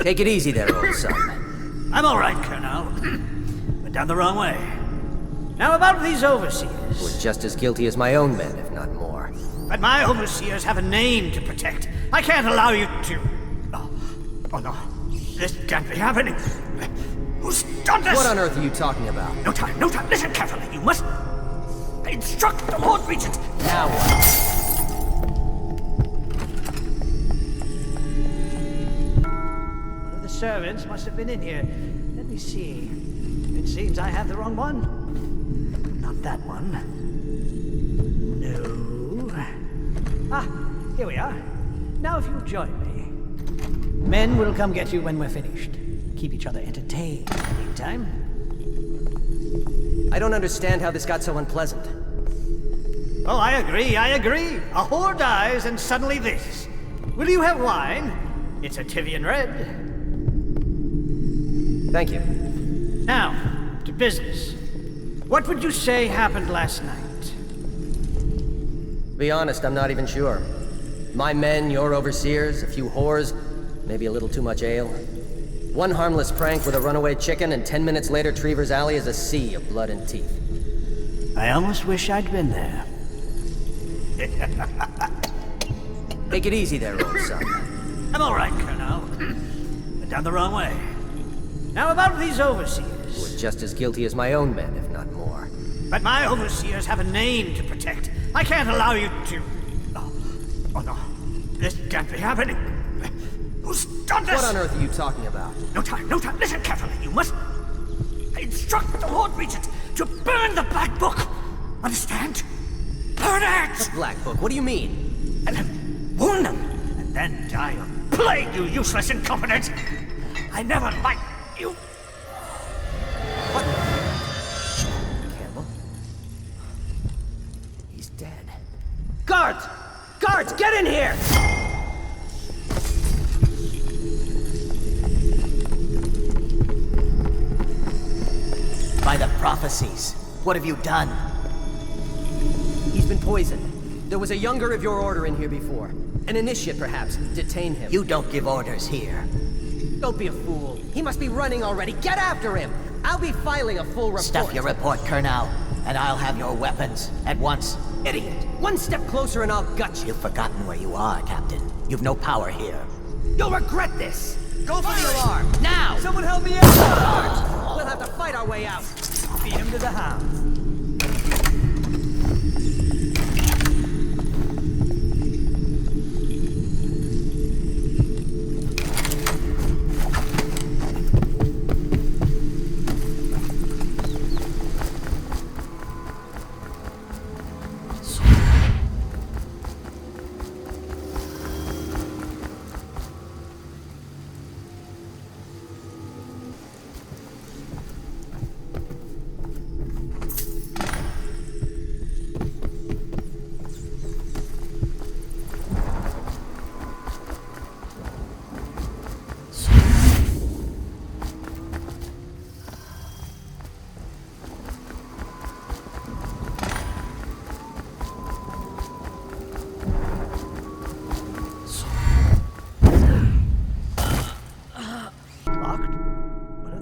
Take it easy there, old son. I'm all right, Colonel. Went down the wrong way. Now about these overseers. We're just as guilty as my own men, if not more. But my overseers have a name to protect. I can't allow you to... Oh no. This can't be happening. Who's done this? What on earth are you talking about? No time. Listen carefully. You must... instruct the Lord Regent. Now what? Servants must have been in here. Let me see. It seems I have the wrong one. Not that one. No. Ah, here we are. Now if you'll join me. Men will come get you when we're finished. Keep each other entertained in the meantime. I don't understand how this got so unpleasant. Oh, I agree. A whore dies and suddenly this. Will you have wine? It's a Tivian red. Thank you. Now, to business. What would you say happened last night? To be honest, I'm not even sure. My men, your overseers, a few whores, maybe a little too much ale. One harmless prank with a runaway chicken, and 10 minutes later, Trevor's Alley is a sea of blood and teeth. I almost wish I'd been there. Take it easy there, old son. I'm all right, Colonel. Went down the wrong way. Now about these overseers. We're just as guilty as my own men, if not more. But my overseers have a name to protect. I can't allow you to... Oh no. This can't be happening. Who's done this? What on earth are you talking about? No time. Listen carefully. You must... instruct the Lord Regent to burn the Black Book. Understand? Burn it! The Black Book? What do you mean? And then warn them. And then I'll plague you, useless incompetent. I never liked you. What? Campbell? He's dead. Guards! Guards, get in here! By the prophecies, what have you done? He's been poisoned. There was a younger of your order in here before. An initiate, perhaps. Detain him. You don't give orders here. Don't be a fool. He must be running already. Get after him! I'll be filing a full report. Stuff your report, Colonel, and I'll have your weapons at once. Idiot! One step closer and I'll gut you. You've forgotten where you are, Captain. You've no power here. You'll regret this! Go for the alarm! Now! Someone help me out! We'll have to fight our way out. Feed him to the hounds.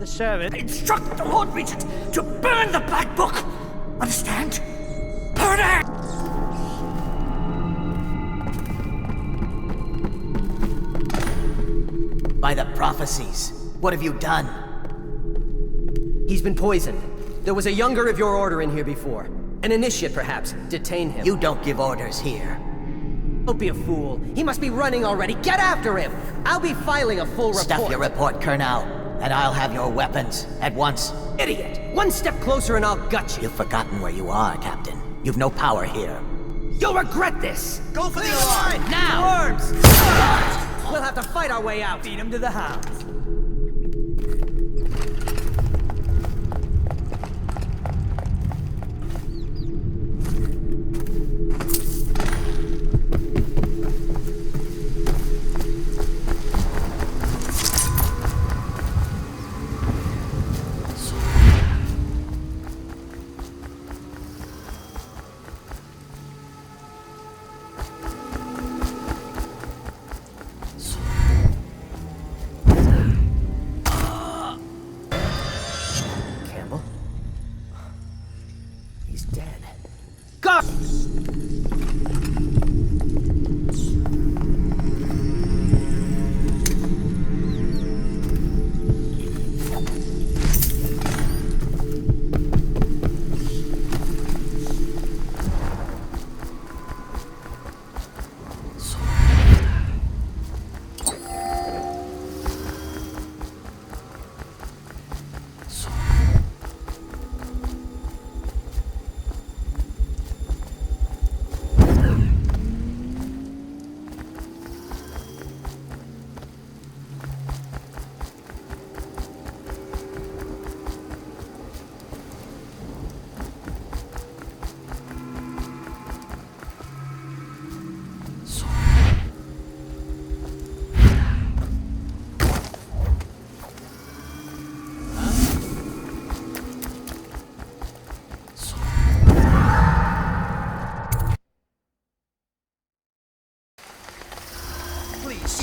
Servant. Instruct the Lord Regent to burn the Black Book! Understand? Burn it! By the prophecies, what have you done? He's been poisoned. There was a younger of your order in here before. An initiate, perhaps. Detain him. You don't give orders here. Don't be a fool. He must be running already. Get after him! I'll be filing a full report. Stuff your report, Colonel, and I'll have your weapons at once. Idiot! One step closer and I'll gut you. You've forgotten where you are, Captain. You've no power here. You'll regret this! Go for the alarm! Now! Arms! We'll have to fight our way out. Feed him to the hounds.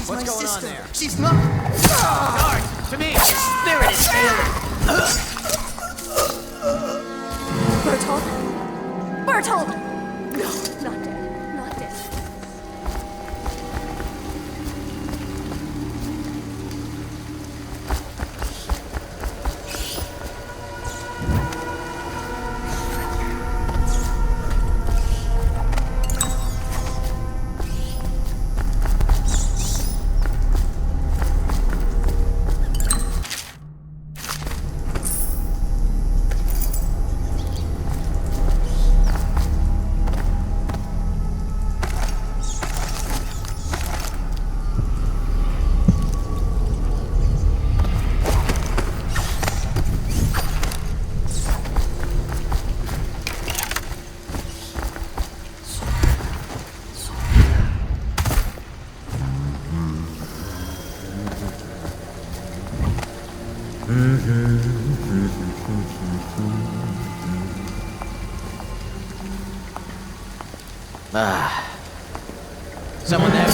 What's going on there? She's not. Guards, to me! Spirit is failing! Bertold? Bertold! No, not dead. Not dead. Someone there?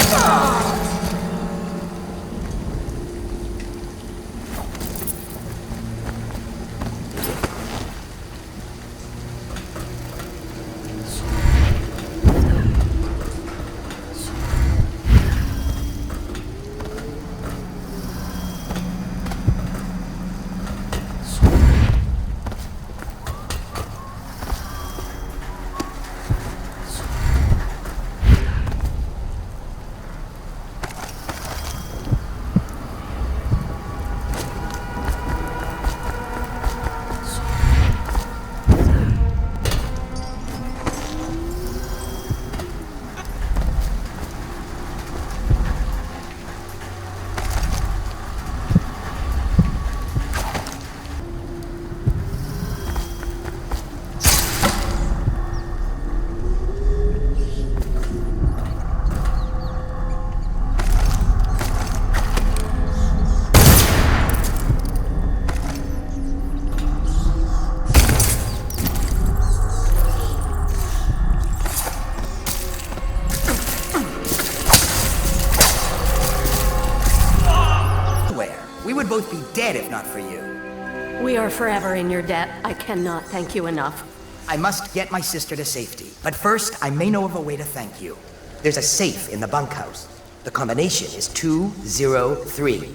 Both be dead if not for you. We are forever in your debt. I cannot thank you enough. I must get my sister to safety, but first I may know of a way to thank you. There's a safe in the bunkhouse. The combination is 203.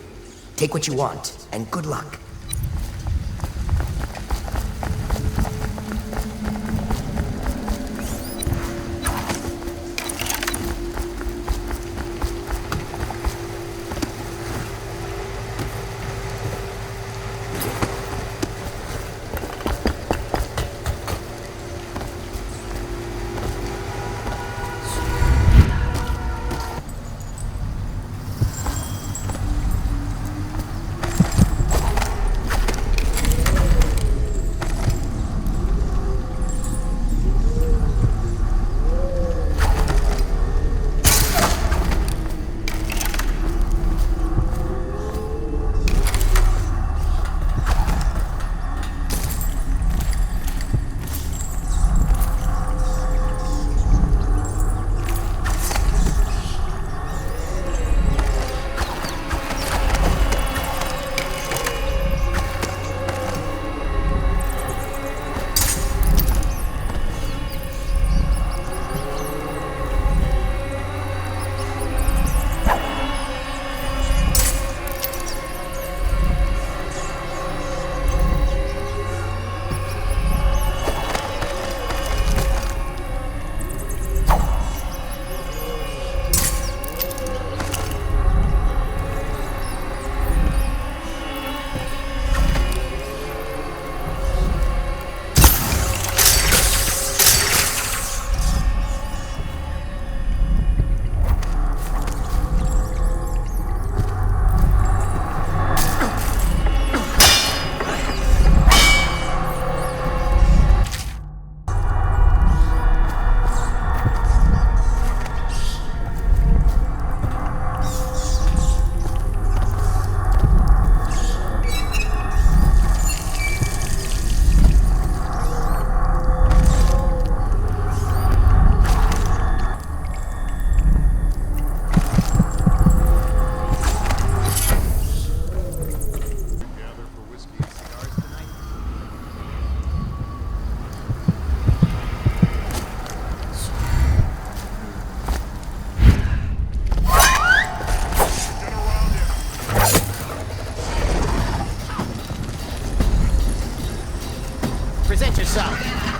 Take what you want, and good luck.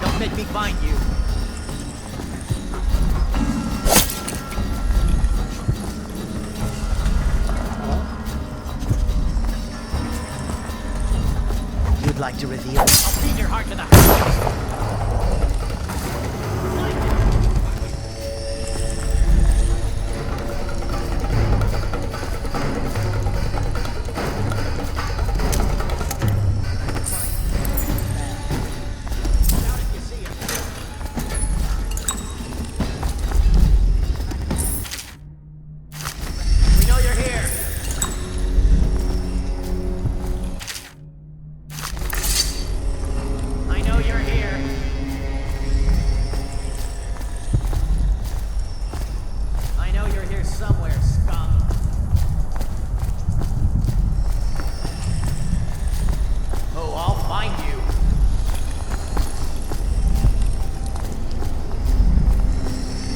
Don't make me find you. You'd like to reveal? I'll feed your heart to the house. I know you're here.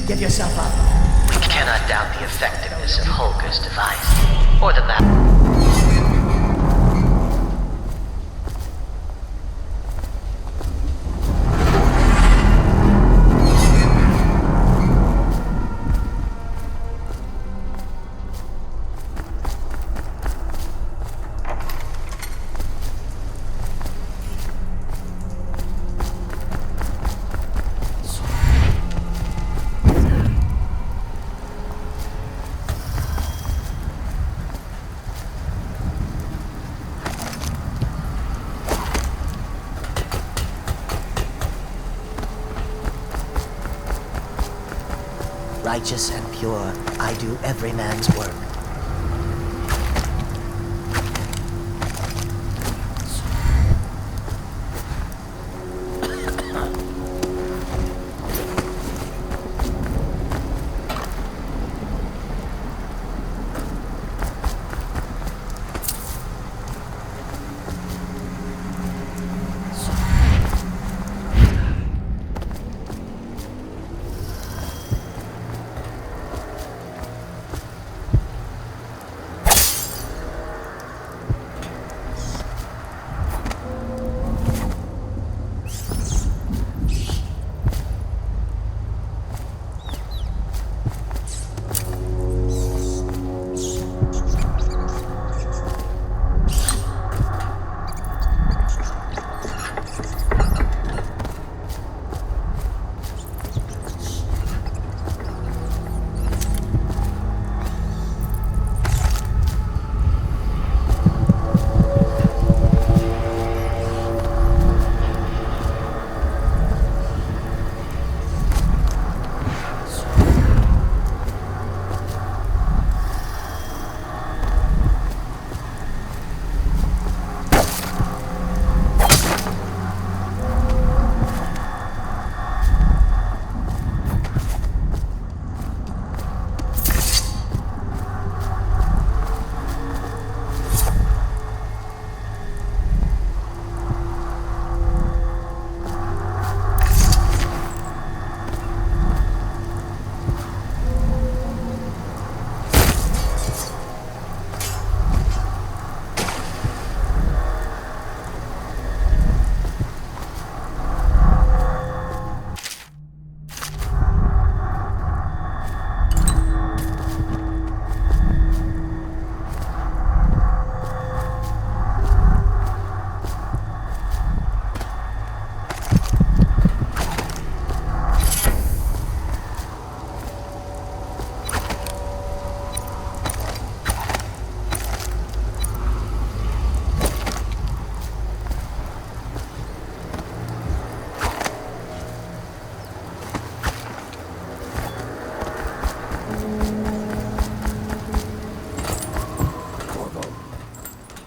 Give yourself up. We cannot doubt the effectiveness of Holger's device, or the map. Righteous and pure, I do every man's work.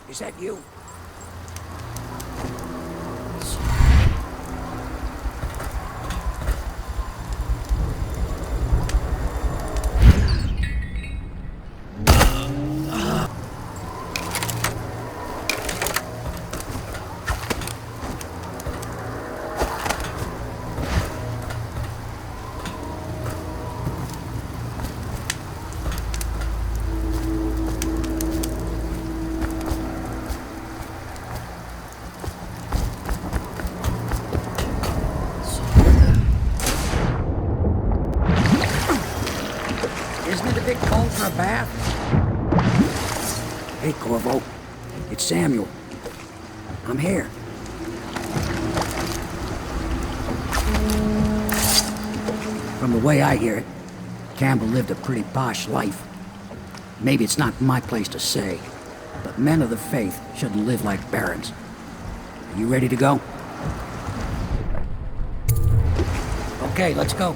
Is that you? Isn't it a bit cold for a bath? Hey, Corvo. It's Samuel. I'm here. From the way I hear it, Campbell lived a pretty posh life. Maybe it's not my place to say, but men of the faith shouldn't live like barons. Are you ready to go? Okay, let's go.